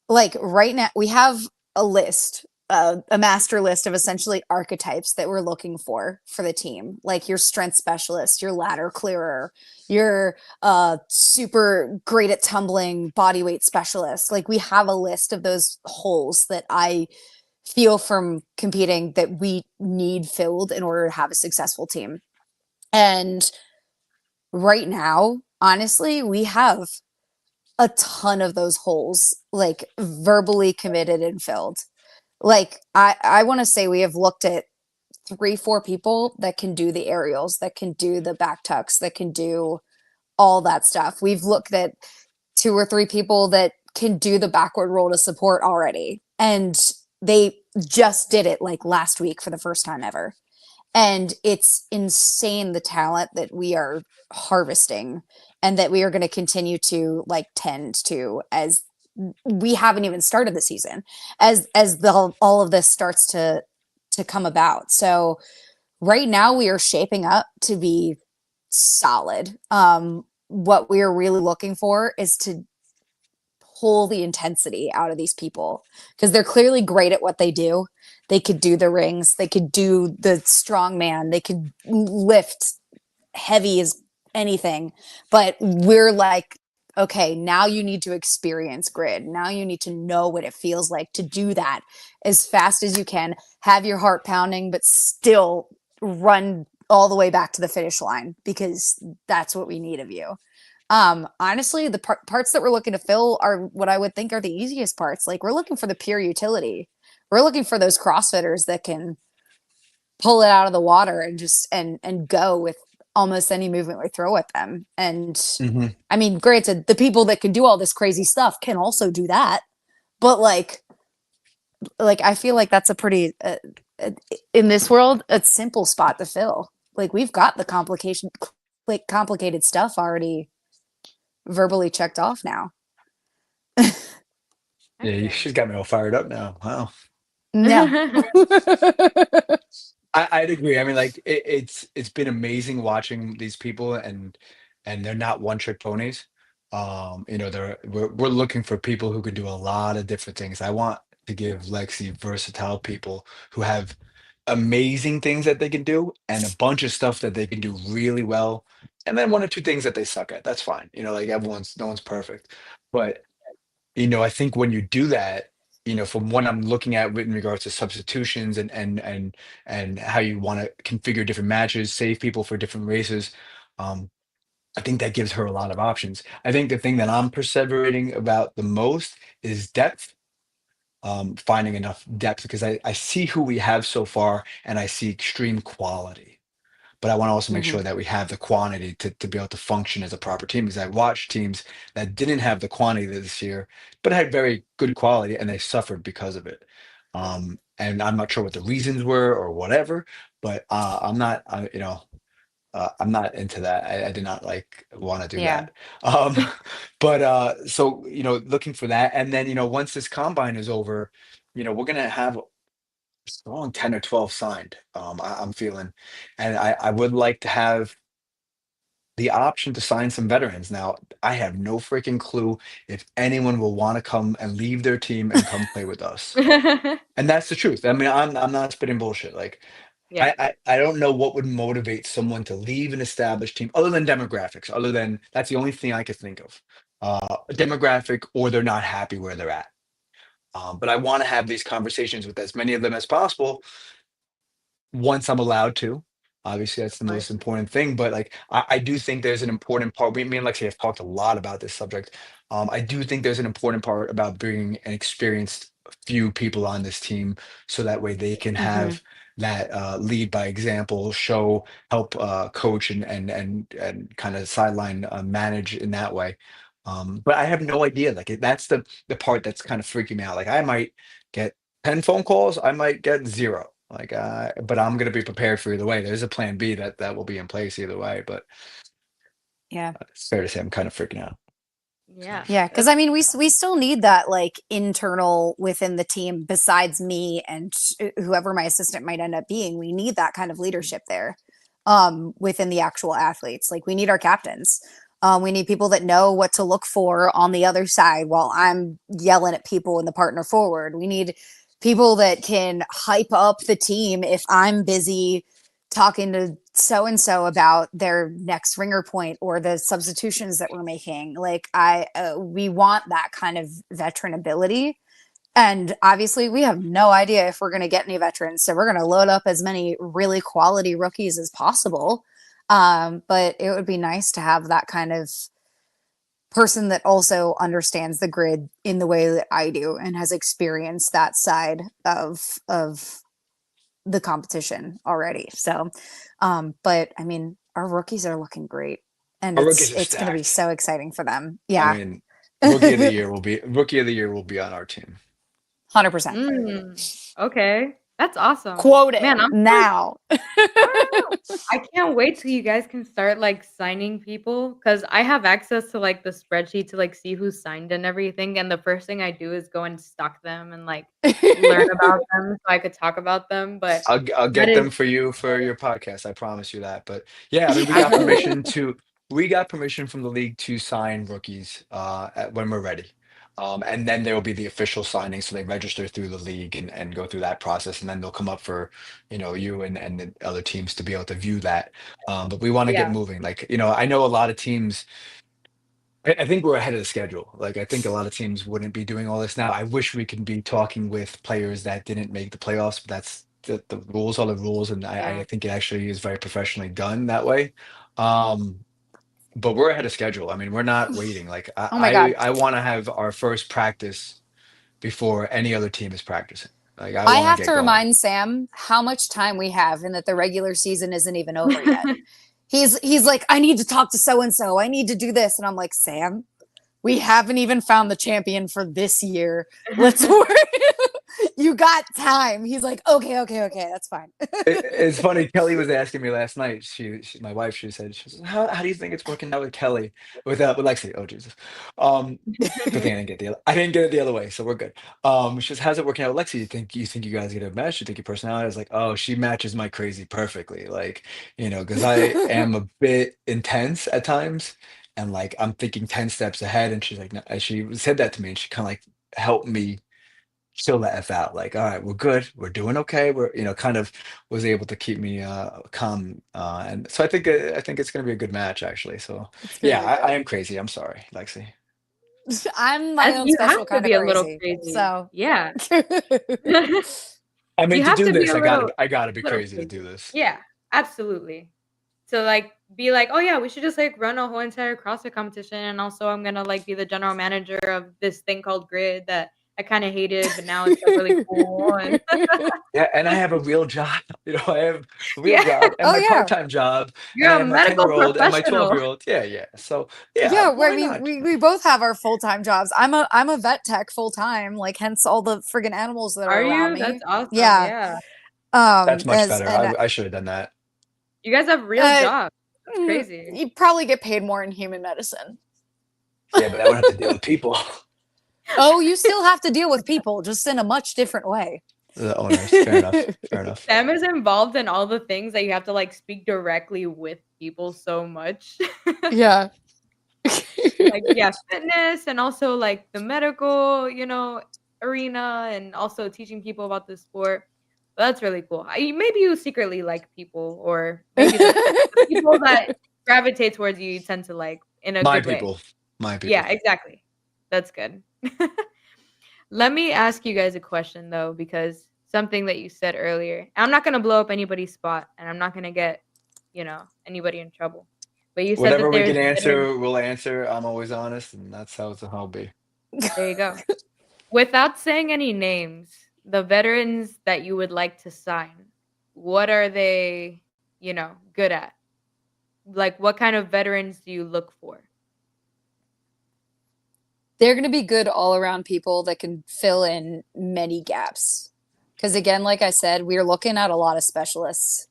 like, right now, we have a list, a master list of essentially archetypes that we're looking for the team, like your strength specialist, your ladder clearer, your super great at tumbling body weight specialist. Like, we have a list of those holes that I feel from competing that we need filled in order to have a successful team. And right now, honestly, we have a ton of those holes like verbally committed and filled. Like, I want to say we have looked at 3 4 people that can do the aerials, that can do the back tucks, that can do all that stuff. We've looked at 2 or 3 people that can do the backward roll to support already, and they just did it like last week for the first time ever. And it's insane the talent that we are harvesting and that we are going to continue to like tend to, as we haven't even started the season, as all of this starts to come about. So right now we are shaping up to be solid. What we are really looking for is to pull the intensity out of these people, because they're clearly great at what they do. They could do the rings, they could do the strong man, they could lift heavy as anything. But we're like, okay, now you need to experience grid. Now you need to know what it feels like to do that as fast as you can, have your heart pounding, but still run all the way back to the finish line, because that's what we need of you. Honestly, the parts that we're looking to fill are what I would think are the easiest parts. Like, we're looking for the pure utility. We're looking for those CrossFitters that can pull it out of the water and just and go with almost any movement we throw at them. And Hmm. granted, the people that can do all this crazy stuff can also do that. but like I feel like that's a pretty in this world a simple spot to fill. Like we've got the complicated stuff already verbally checked off now. Yeah, she's got me all fired up now. Wow. Yeah. I'd agree. I mean, like it's been amazing watching these people, and they're not one trick ponies. We're looking for people who can do a lot of different things. I want to give Lexi versatile people who have amazing things that they can do and a bunch of stuff that they can do really well, and then one or two things that they suck at. That's fine. Like no one's perfect, but I think when you do that, from what I'm looking at in regards to substitutions and how you want to configure different matches, save people for different races, um, I think that gives her a lot of options. I think the thing that I'm perseverating about the most is depth, finding enough depth because I see who we have so far and I see extreme quality. But I want to also make Mhm. sure that we have the quantity to be able to function as a proper team. Because I watched teams that didn't have the quantity this year, but had very good quality, and they suffered because of it. And I'm not sure what the reasons were or whatever, but I'm not into that. I did not like want to do Yeah. that. Um, but so looking for that, and then once this combine is over, we're gonna have strong 10 or 12 signed. I'm feeling, and I would like to have the option to sign some veterans. Now, I have no freaking clue if anyone will want to come and leave their team and come play with us. And that's the truth. I mean, I'm not spitting bullshit. Like, Yeah. I don't know what would motivate someone to leave an established team other than demographics. Other than that's the only thing I could think of. Demographic, or they're not happy where they're at. But I want to have these conversations with as many of them as possible once I'm allowed to. Obviously, that's the Right. most important thing. But like, I do think there's an important part. Me and Lexi have talked a lot about this subject. I do think there's an important part about bringing an experienced few people on this team, so that way they can Mhm. have that lead by example, show, help coach and kind of sideline manage in that way. But I have no idea. Like that's the part that's kind of freaking me out. Like I might get 10 phone calls, I might get zero. Like, but I'm gonna be prepared for either way. There's a plan B that will be in place either way. But Yeah. it's fair to say I'm kind of freaking out. So, Yeah. Yeah, because I mean, we still need that like internal within the team. Besides me and whoever my assistant might end up being, we need that kind of leadership there, within the actual athletes. Like we need our captains. We need people that know what to look for on the other side while I'm yelling at people in the partner forward. We need people that can hype up the team if I'm busy talking to so and so about their next ringer point or the substitutions that we're making. Like we want that kind of veteran ability. And obviously, we have no idea if we're going to get any veterans. So we're going to load up as many really quality rookies as possible. But it would be nice to have that kind of person that also understands the grid in the way that I do and has experienced that side of the competition already. So, but I mean, our rookies are looking great, and our rookies are it's going to be stacked. so exciting for them. I Yeah, mean, rookie of the year will be on our team. 100%. Okay. That's awesome. Quote it Man, I'm so now. I can't wait till you guys can start like signing people because I have access to like the spreadsheet to like see who's signed and everything. And the first thing I do is go and stalk them and like learn about them so I could talk about them. But I'll that get is them for you for your podcast. I promise you that. But yeah, I mean, I will. we got permission from the league to sign rookies when we're ready. And then there will be the official signing, so they register through the league and go through that process, and then they'll come up for you and the other teams to be able to view that. But we want to get Yeah. moving. Like I know a lot of teams. I think we're ahead of the schedule. Like I think a lot of teams wouldn't be doing all this now. I wish we could be talking with players that didn't make the playoffs, but that's the rules are the rules, and I Yeah. think it actually is very professionally done that way. Um, but we're ahead of schedule. I mean, we're not waiting. Like Oh my God. I want to have our first practice before any other team is practicing. Like I I want to have get to going. remind Sam how much time we have and that the regular season isn't even over yet. He's like, I need to talk to so and so. I need to do this. And I'm like, Sam, we haven't even found the champion for this year. Let's work. You got time. He's like, okay, that's fine. It's funny. Kelly was asking me last night. My wife, she said, how do you think it's working out with Kelly, with Lexie? Oh Jesus. Good thing I didn't get it the other way, so we're good. She says, how's it working out with Lexie? You think you guys get a match? You think your personality? I was like, oh, she matches my crazy perfectly. Like, because I am a bit intense at times, and like I'm thinking 10 steps ahead, and she's like, no, and she said that to me, and she kind of like helped me chill the F out. Like, all right, we're good. We're doing okay. Kind of was able to keep me calm. And so I think it's gonna be a good match actually. So It's gonna yeah, be I am great. crazy. I'm sorry, Lexi. I'm my own You have special to kind of be a little crazy. crazy. So Yeah. I mean, You to have do to be this, a I gotta be little crazy to do crazy. this. Yeah, absolutely. So like be like, oh yeah, we should just like run a whole entire CrossFit competition, and also I'm gonna like be the general manager of this thing called Grid that I kind of hated, but now it's like really cool. And Yeah, and I have a real job. I have a real yeah, job and oh my yeah. part-time job, and you're I a have my medical 10-year-old and my professional. 12-year-old. Yeah, yeah. So yeah, Yeah, I why mean, not? we both have our full-time jobs. I'm a vet tech full-time, like hence all the friggin' animals that Are are around you? me. That's awesome. Yeah. Yeah. That's much As better. and I should have done that. You guys have real uh, jobs. That's crazy. you probably get paid more in human medicine. Yeah, but I would have to deal with people, Oh, you still have to deal with people, just in a much different way. the owners. Fair enough. Fair enough. Sam is involved in all the things that you have to like speak directly with people so much. Yeah. Like yeah, fitness and also like the medical, arena and also teaching people about the sport. That's really cool. Maybe you secretly like people, or maybe the people that gravitate towards you tend to like in a My good way. people. My Yeah, people. exactly. That's good. Let me ask you guys a question though, because something that you said earlier. I'm not gonna blow up anybody's spot, and I'm not gonna get, anybody in trouble. But you said Whatever that we there's can veteran. answer, we'll answer. I'm always honest, and that's how it'll be. There you go. Without saying any names, the veterans that you would like to sign, what are they, good at? Like, what kind of veterans do you look for? They're going to be good all around people that can fill in many gaps. Because again, like I said, we're looking at a lot of specialists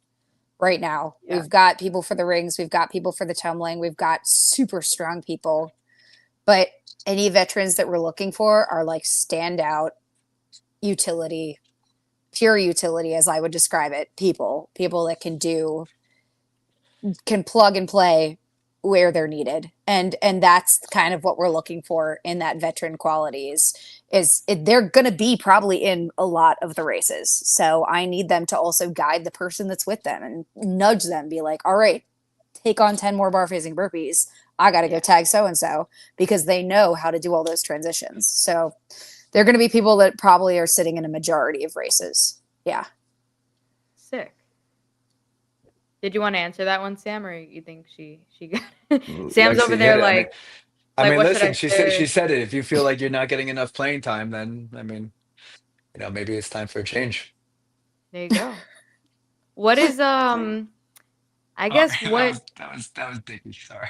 right now. Yeah. We've got people for the rings, we've got people for the tumbling, we've got super strong people. But any veterans that we're looking for are like standout utility, pure utility, as I would describe it. People that can plug and play where they're needed, and that's kind of what we're looking for in that veteran qualities. They're going to be probably in a lot of the races, so I need them to also guide the person that's with them and nudge them, be like, all right, take on 10 more bar facing burpees, I got to go tag so and so, because they know how to do all those transitions. So they're going to be people that probably are sitting in a majority of races. Yeah. Sick. Did you want to answer that one, Sam, or you think she got it? Sam's over Lexi hit there it. like what should Listen, I she say? said it. If you feel like you're not getting enough playing time, then maybe it's time for a change. There you go. What is I Oh, guess that what was Dicky. Sorry.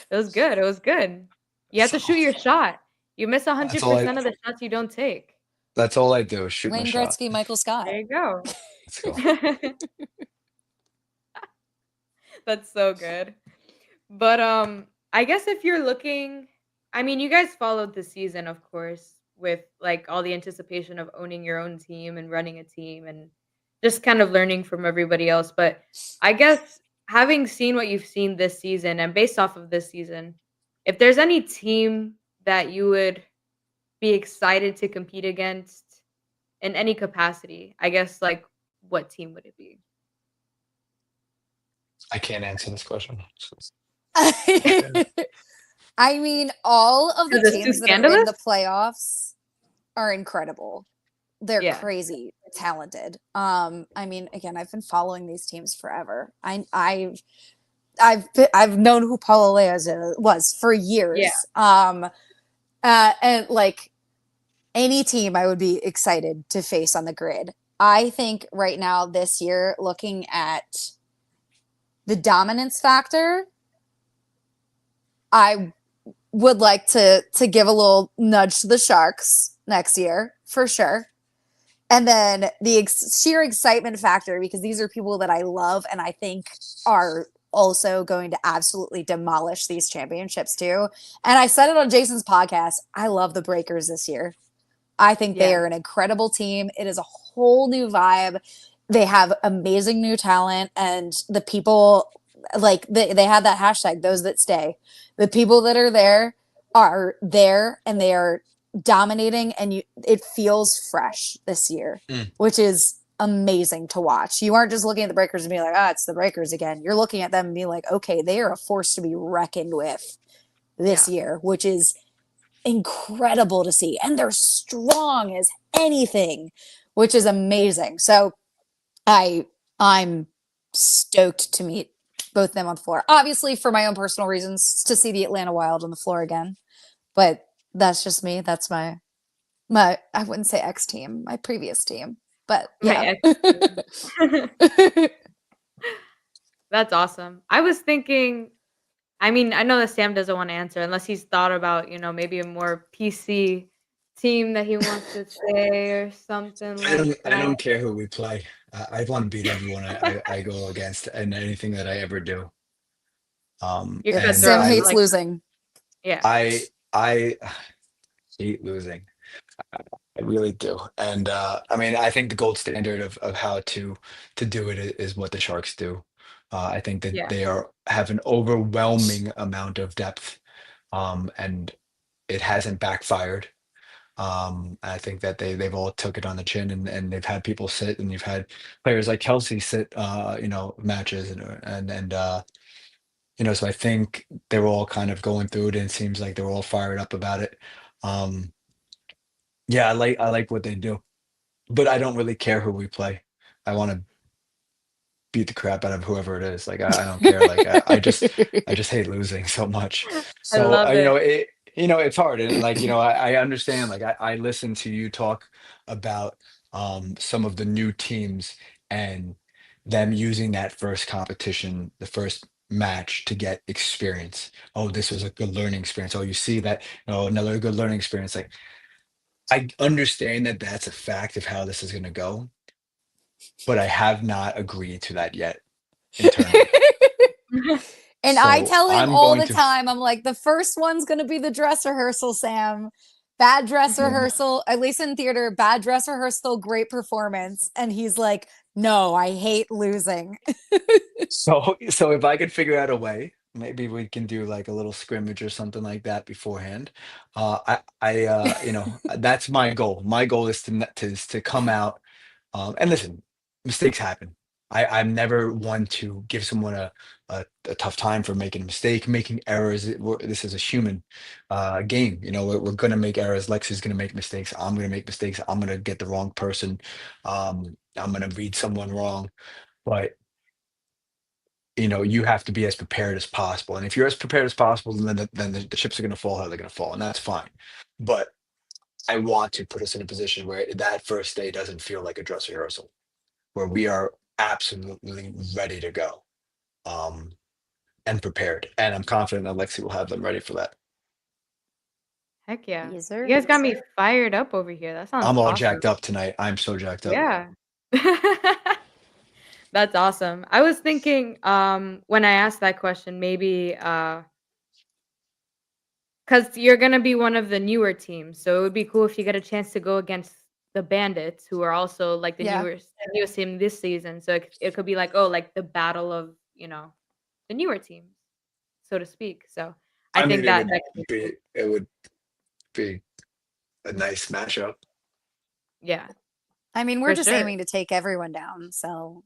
It was good. It was good. You have So to shoot your shot. You miss that's all I 100% of the shots you don't take. that's all I do is shoot my Wayne shot. Gretzky, Michael Scott. There you go. Let's go. That's so good. But I guess if you're looking, I mean, you guys followed the season, of course, with like all the anticipation of owning your own team and running a team and just kind of learning from everybody else. But I guess having seen what you've seen this season and based off of this season, if there's any team that you would be excited to compete against in any capacity, I guess like what team would it be? I can't answer this question. I mean, all of the Because it's too teams that are in scandalous? the playoffs are incredible. They're Yeah. crazy talented. I mean, again, I've been following these teams forever. I've known who Paul Leas was for years. Yeah. And like any team I would be excited to face on the grid. I think right now this year, looking at the dominance factor, I would like to give a little nudge to the Sharks next year for sure. And then the sheer excitement factor, because these are people that I love and I think are also going to absolutely demolish these championships too. And I said it on Jason's podcast. I love the Breakers this year. I think they Yeah. are an incredible team. It is a whole new vibe. They have amazing new talent, and the people, like they had that hashtag, those that stay. The people that are there and they are dominating, and it feels fresh this year, Mm. which is amazing to watch. You aren't just looking at the Breakers and being like, it's the Breakers again. You're looking at them and being like, okay, they are a force to be reckoned with this year, which is incredible to see. And they're strong as anything, which is amazing. So I'm stoked to meet both of them on the floor. Obviously, for my own personal reasons, to see the Atlanta Wild on the floor again. But that's just me. That's my I wouldn't say ex team, my previous team. But yeah. That's awesome. I was thinking, I mean, I know that Sam doesn't want to answer unless he's thought about, maybe a more PC team that he wants to say or something like I that. don't care who we play. I want to beat everyone I go against and anything that I ever do. Your And Sam cutthroat, hates like, losing. yeah. I hate losing. I really do. And I mean, I think the gold standard of how to do it is what the Sharks do. I think that Yeah. they have an overwhelming amount of depth, and it hasn't backfired. I think that they've all took it on the chin, and they've had people sit, and you've had players like Kelsey sit, matches, so I think they're all kind of going through it, and it seems like they're all fired up about it. Um, yeah, I like what they do, but I don't really care who we play. I want to beat the crap out of whoever it is. Like I don't care. Like I just hate losing so much. I So love it. it's hard, and like I understand. Like I listen to you talk about some of the new teams and them using that first competition, the first match to get experience. Oh, this was a good learning experience. Oh, you see that? Oh, another good learning experience. Like I understand that that's a fact of how this is going to go, but I have not agreed to that yet internally. And I So tell him I'm all going the to, time, I'm like, the first one's going to be the dress rehearsal, Sam. Bad dress yeah. rehearsal, at least in theater, bad dress rehearsal, great performance. And he's like, no, I hate losing. So if I could figure out a way, maybe we can do like a little scrimmage or something like that beforehand. That's my goal. My goal is to come out. And listen, mistakes happen. I'm never one to give someone a tough time for making a mistake, making errors. This is a human game. We're going to make errors. Lexi's going to make mistakes. I'm going to make mistakes. I'm going to get the wrong person. I'm going to read someone wrong. But you have to be as prepared as possible. And if you're as prepared as possible, then the chips are going to fall how they're going to fall, and that's fine. But I want to put us in a position where that first day doesn't feel like a dress rehearsal, where we are absolutely ready to go, um, and prepared. And I'm confident that Lexi will have them ready for that. Heck yeah. Yes, You sir. guys got me fired up over here. That sounds I'm all awesome. jacked up tonight. I'm so jacked up. Yeah. That's awesome. I was thinking, when I asked that question, maybe, because you're gonna be one of the newer teams, so it would be cool if you get a chance to go against the Bandits, who are also like the Yeah. newest team this season. So it could be like, oh, like the battle of the newer teams, so to speak. So I I mean, think it that would that could be be cool. it would be a nice matchup. Yeah, I mean, we're for just sure. aiming to take everyone down. So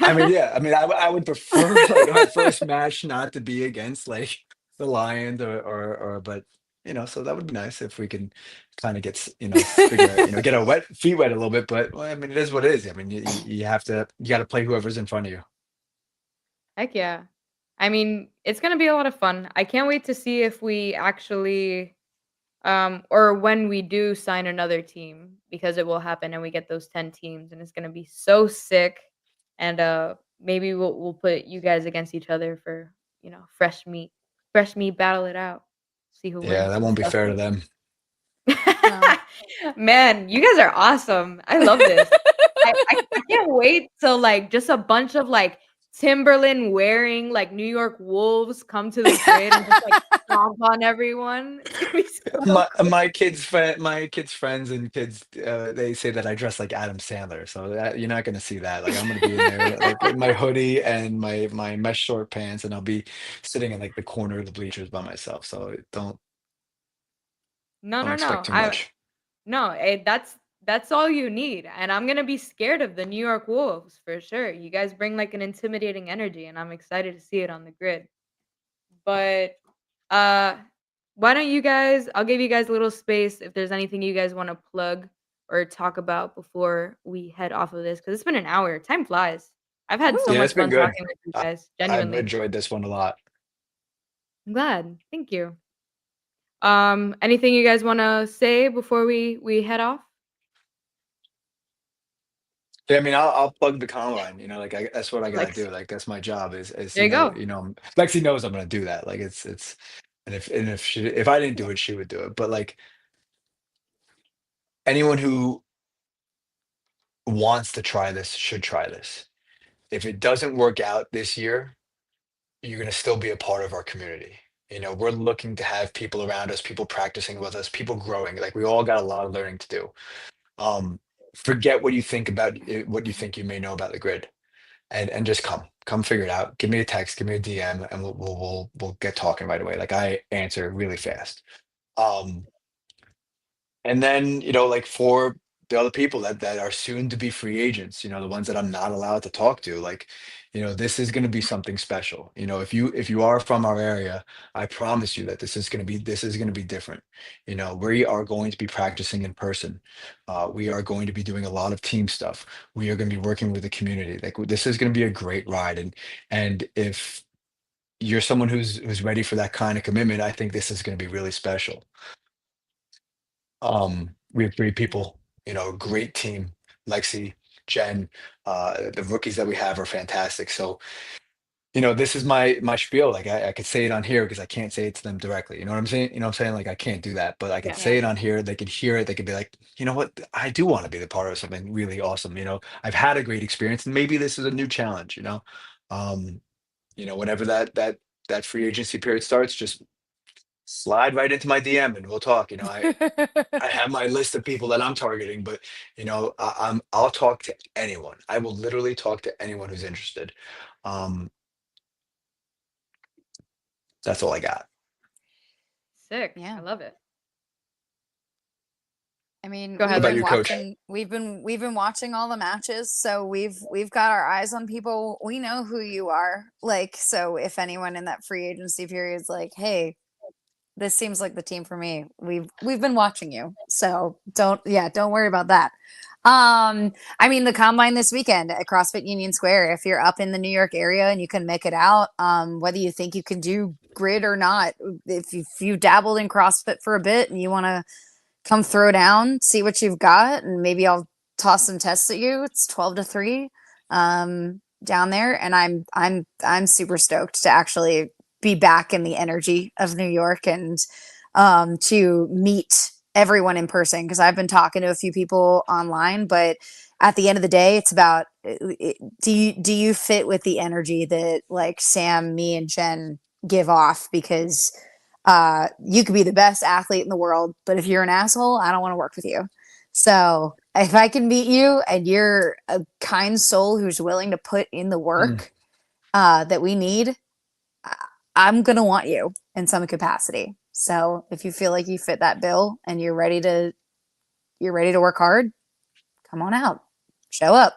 I mean, yeah. I mean, I would prefer like our first match not to be against like the Lions but so that would be nice if we can kind of figure out, get our feet wet a little bit. But well, I mean, it is what it is. I mean, you got to play whoever's in front of you. Heck yeah. I mean, it's gonna be a lot of fun. I can't wait to see if we actually, or when we do sign another team, because it will happen and we get those 10 teams and it's gonna be so sick. And maybe we'll put you guys against each other for, fresh meat. Fresh meat, battle it out. See who Yeah, wins that and won't be stuff fair to like them. No. Man, you guys are awesome. I love this. I can't wait till like just a bunch of like Timberland wearing like New York Wolves come to the grid and just like stomp on everyone. It's gonna be so cool. My kids' friends and kids, they say that I dress like Adam Sandler, so that you're not gonna see that. Like I'm gonna be in there like in my hoodie and my mesh short pants, and I'll be sitting in like the corner of the bleachers by myself. So No, don't no, expect no. too much. No, that's all you need. And I'm gonna be scared of the New York Wolves for sure. You guys bring like an intimidating energy, and I'm excited to see it on the grid. But uh why don't you guys I'll give you guys a little space if there's anything you guys want to plug or talk about before we head off of this because it's been an hour. Time flies. I've had so Woo. Yeah, it's much been fun good. talking with you I, guys. I've Genuinely. enjoyed this one a lot. I'm glad. Thank you. Anything you guys want to say before we head off? Yeah, I mean, I'll plug the combine. Like that's what I gotta Lex. do. Like that's my job is There you go. Lexie knows I'm gonna do that. Like it's if I didn't do it, she would do it. But like anyone who wants to try this should try this. If it doesn't work out this year, you're gonna still be a part of our community. We're looking to have people around us, people practicing with us, people growing. Like we all got a lot of learning to do. Um, Forget what you think about what you think you may know about the grid. And just come figure it out. Give me a text, give me a DM, and we'll get talking right away. Like I answer really fast. Um, and then like for the other people that are soon to be free agents, the ones that I'm not allowed to talk to, like this is going to be something special. If you are from our area, I promise you that this is going to be different. We are going to be practicing in person. We are going to be doing a lot of team stuff. We are going to be working with the community. Like this is going to be a great ride. And if you're someone who's ready for that kind of commitment, I think this is going to be really special. We have great people, great team. Lexie, Jen, the rookies that we have are fantastic. So, this is my spiel. Like I could say it on here because I can't say it to them directly. You know what I'm saying? Like I can't do that, but I could Yeah. say it on here. They could hear it. They could be like, you know what? I do want to be the part of something really awesome. I've had a great experience, and maybe this is a new challenge. Um, whenever that free agency period starts, just slide right into my DM and we'll talk. I have my list of people that I'm targeting, but I'll talk to anyone. I will literally talk to anyone who's interested. Um, that's all I got. Sick. I Yeah. love it. I mean, Go How ahead, about you, Coach? we've been watching all the matches, so we've got our eyes on people. We know who you are. Like, so if anyone in that free agency period is like, "Hey, this seems like the team for me." We've been watching you. So don't worry about that. I mean, the combine this weekend at CrossFit Union Square, if you're up in the New York area and you can make it out, whether you think you can do grid or not, if you dabbled in CrossFit for a bit and you want to come throw down, see what you've got, and maybe I'll toss some tests at you. It's 12 to 3 down there, and I'm super stoked to actually be back in the energy of New York and to meet everyone in person because I've been talking to a few people online, but at the end of the day, it's about do you fit with the energy that like Sam, me, and Jen give off because you could be the best athlete in the world, but if you're an asshole, I don't want to work with you. So if I can meet you and you're a kind soul who's willing to put in the Mm. work that we need, I'm gonna want you in some capacity. So if you feel like you fit that bill and you're ready to work hard, come on out, show up.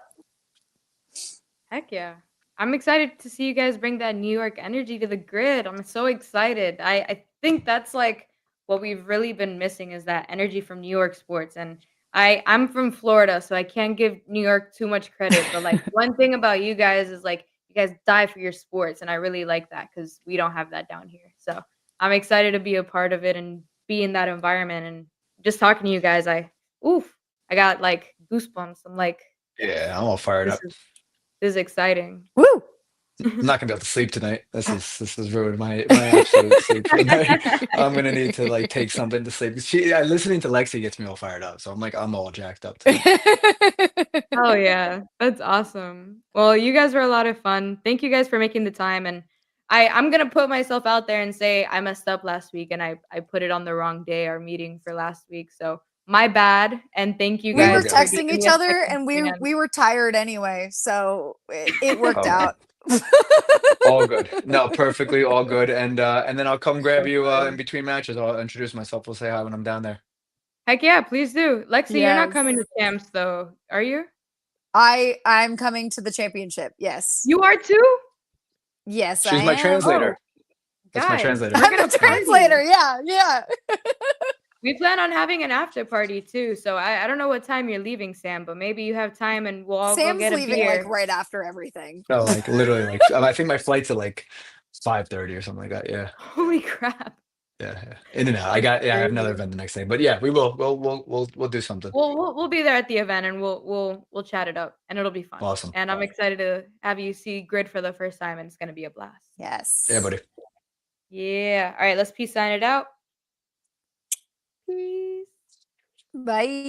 Heck yeah. I'm excited to see you guys bring that New York energy to the grid. I'm so excited. I think that's like what we've really been missing is that energy from New York sports. And I'm from Florida, so I can't give New York too much credit. But like one thing about you guys is like you guys die for your sports. And I really like that because we don't have that down here. So I'm excited to be a part of it and be in that environment. And just talking to you guys, I got like goosebumps. I'm like, Yeah, yes, I'm all fired this up. is This is exciting. Woo! I'm not gonna be able to sleep tonight. This has ruined my absolute sleep for the night. I'm gonna need to like take something to sleep. Listening to Lexie gets me all fired up, so I'm all jacked up tonight. Oh yeah, that's awesome. Well, you guys were a lot of fun. Thank you guys for making the time. And I'm gonna put myself out there and say I messed up last week and I put it on the wrong day, our meeting for last week. So my bad. And thank you We All were guys good. for texting giving each me a other second and chance. we were tired anyway, so it worked Oh, out. all good. No, perfectly all good. And then I'll come grab So you in fun. between matches. I'll introduce myself. We'll say hi when I'm down there. Heck yeah, please do. Lexie, you're not Yes. coming to camps though, are you? I'm coming to the championship. Yes. You are too? Yes, I She's my am. translator. Oh, That's my guys, translator. we're I'm gonna the party. translator. Yeah, yeah. We plan on having an after party too. So I don't know what time you're leaving, Sam, but maybe you have time and we'll all go Sam's get a leaving like beer. right after everything. No, like literally, like I think my flight's at like 5:30 or something like that. Yeah. Holy crap. Yeah. In and out. I That's have another crazy. event the next day. But yeah, we will. We'll do something. We'll be there at the event and we'll chat it up and it'll be fun. Awesome. And I'm excited to have you see Grid for the first time and it's gonna be a blast. Yes. Yeah, buddy. Yeah. All right, let's peace sign it out. Peace. Bye.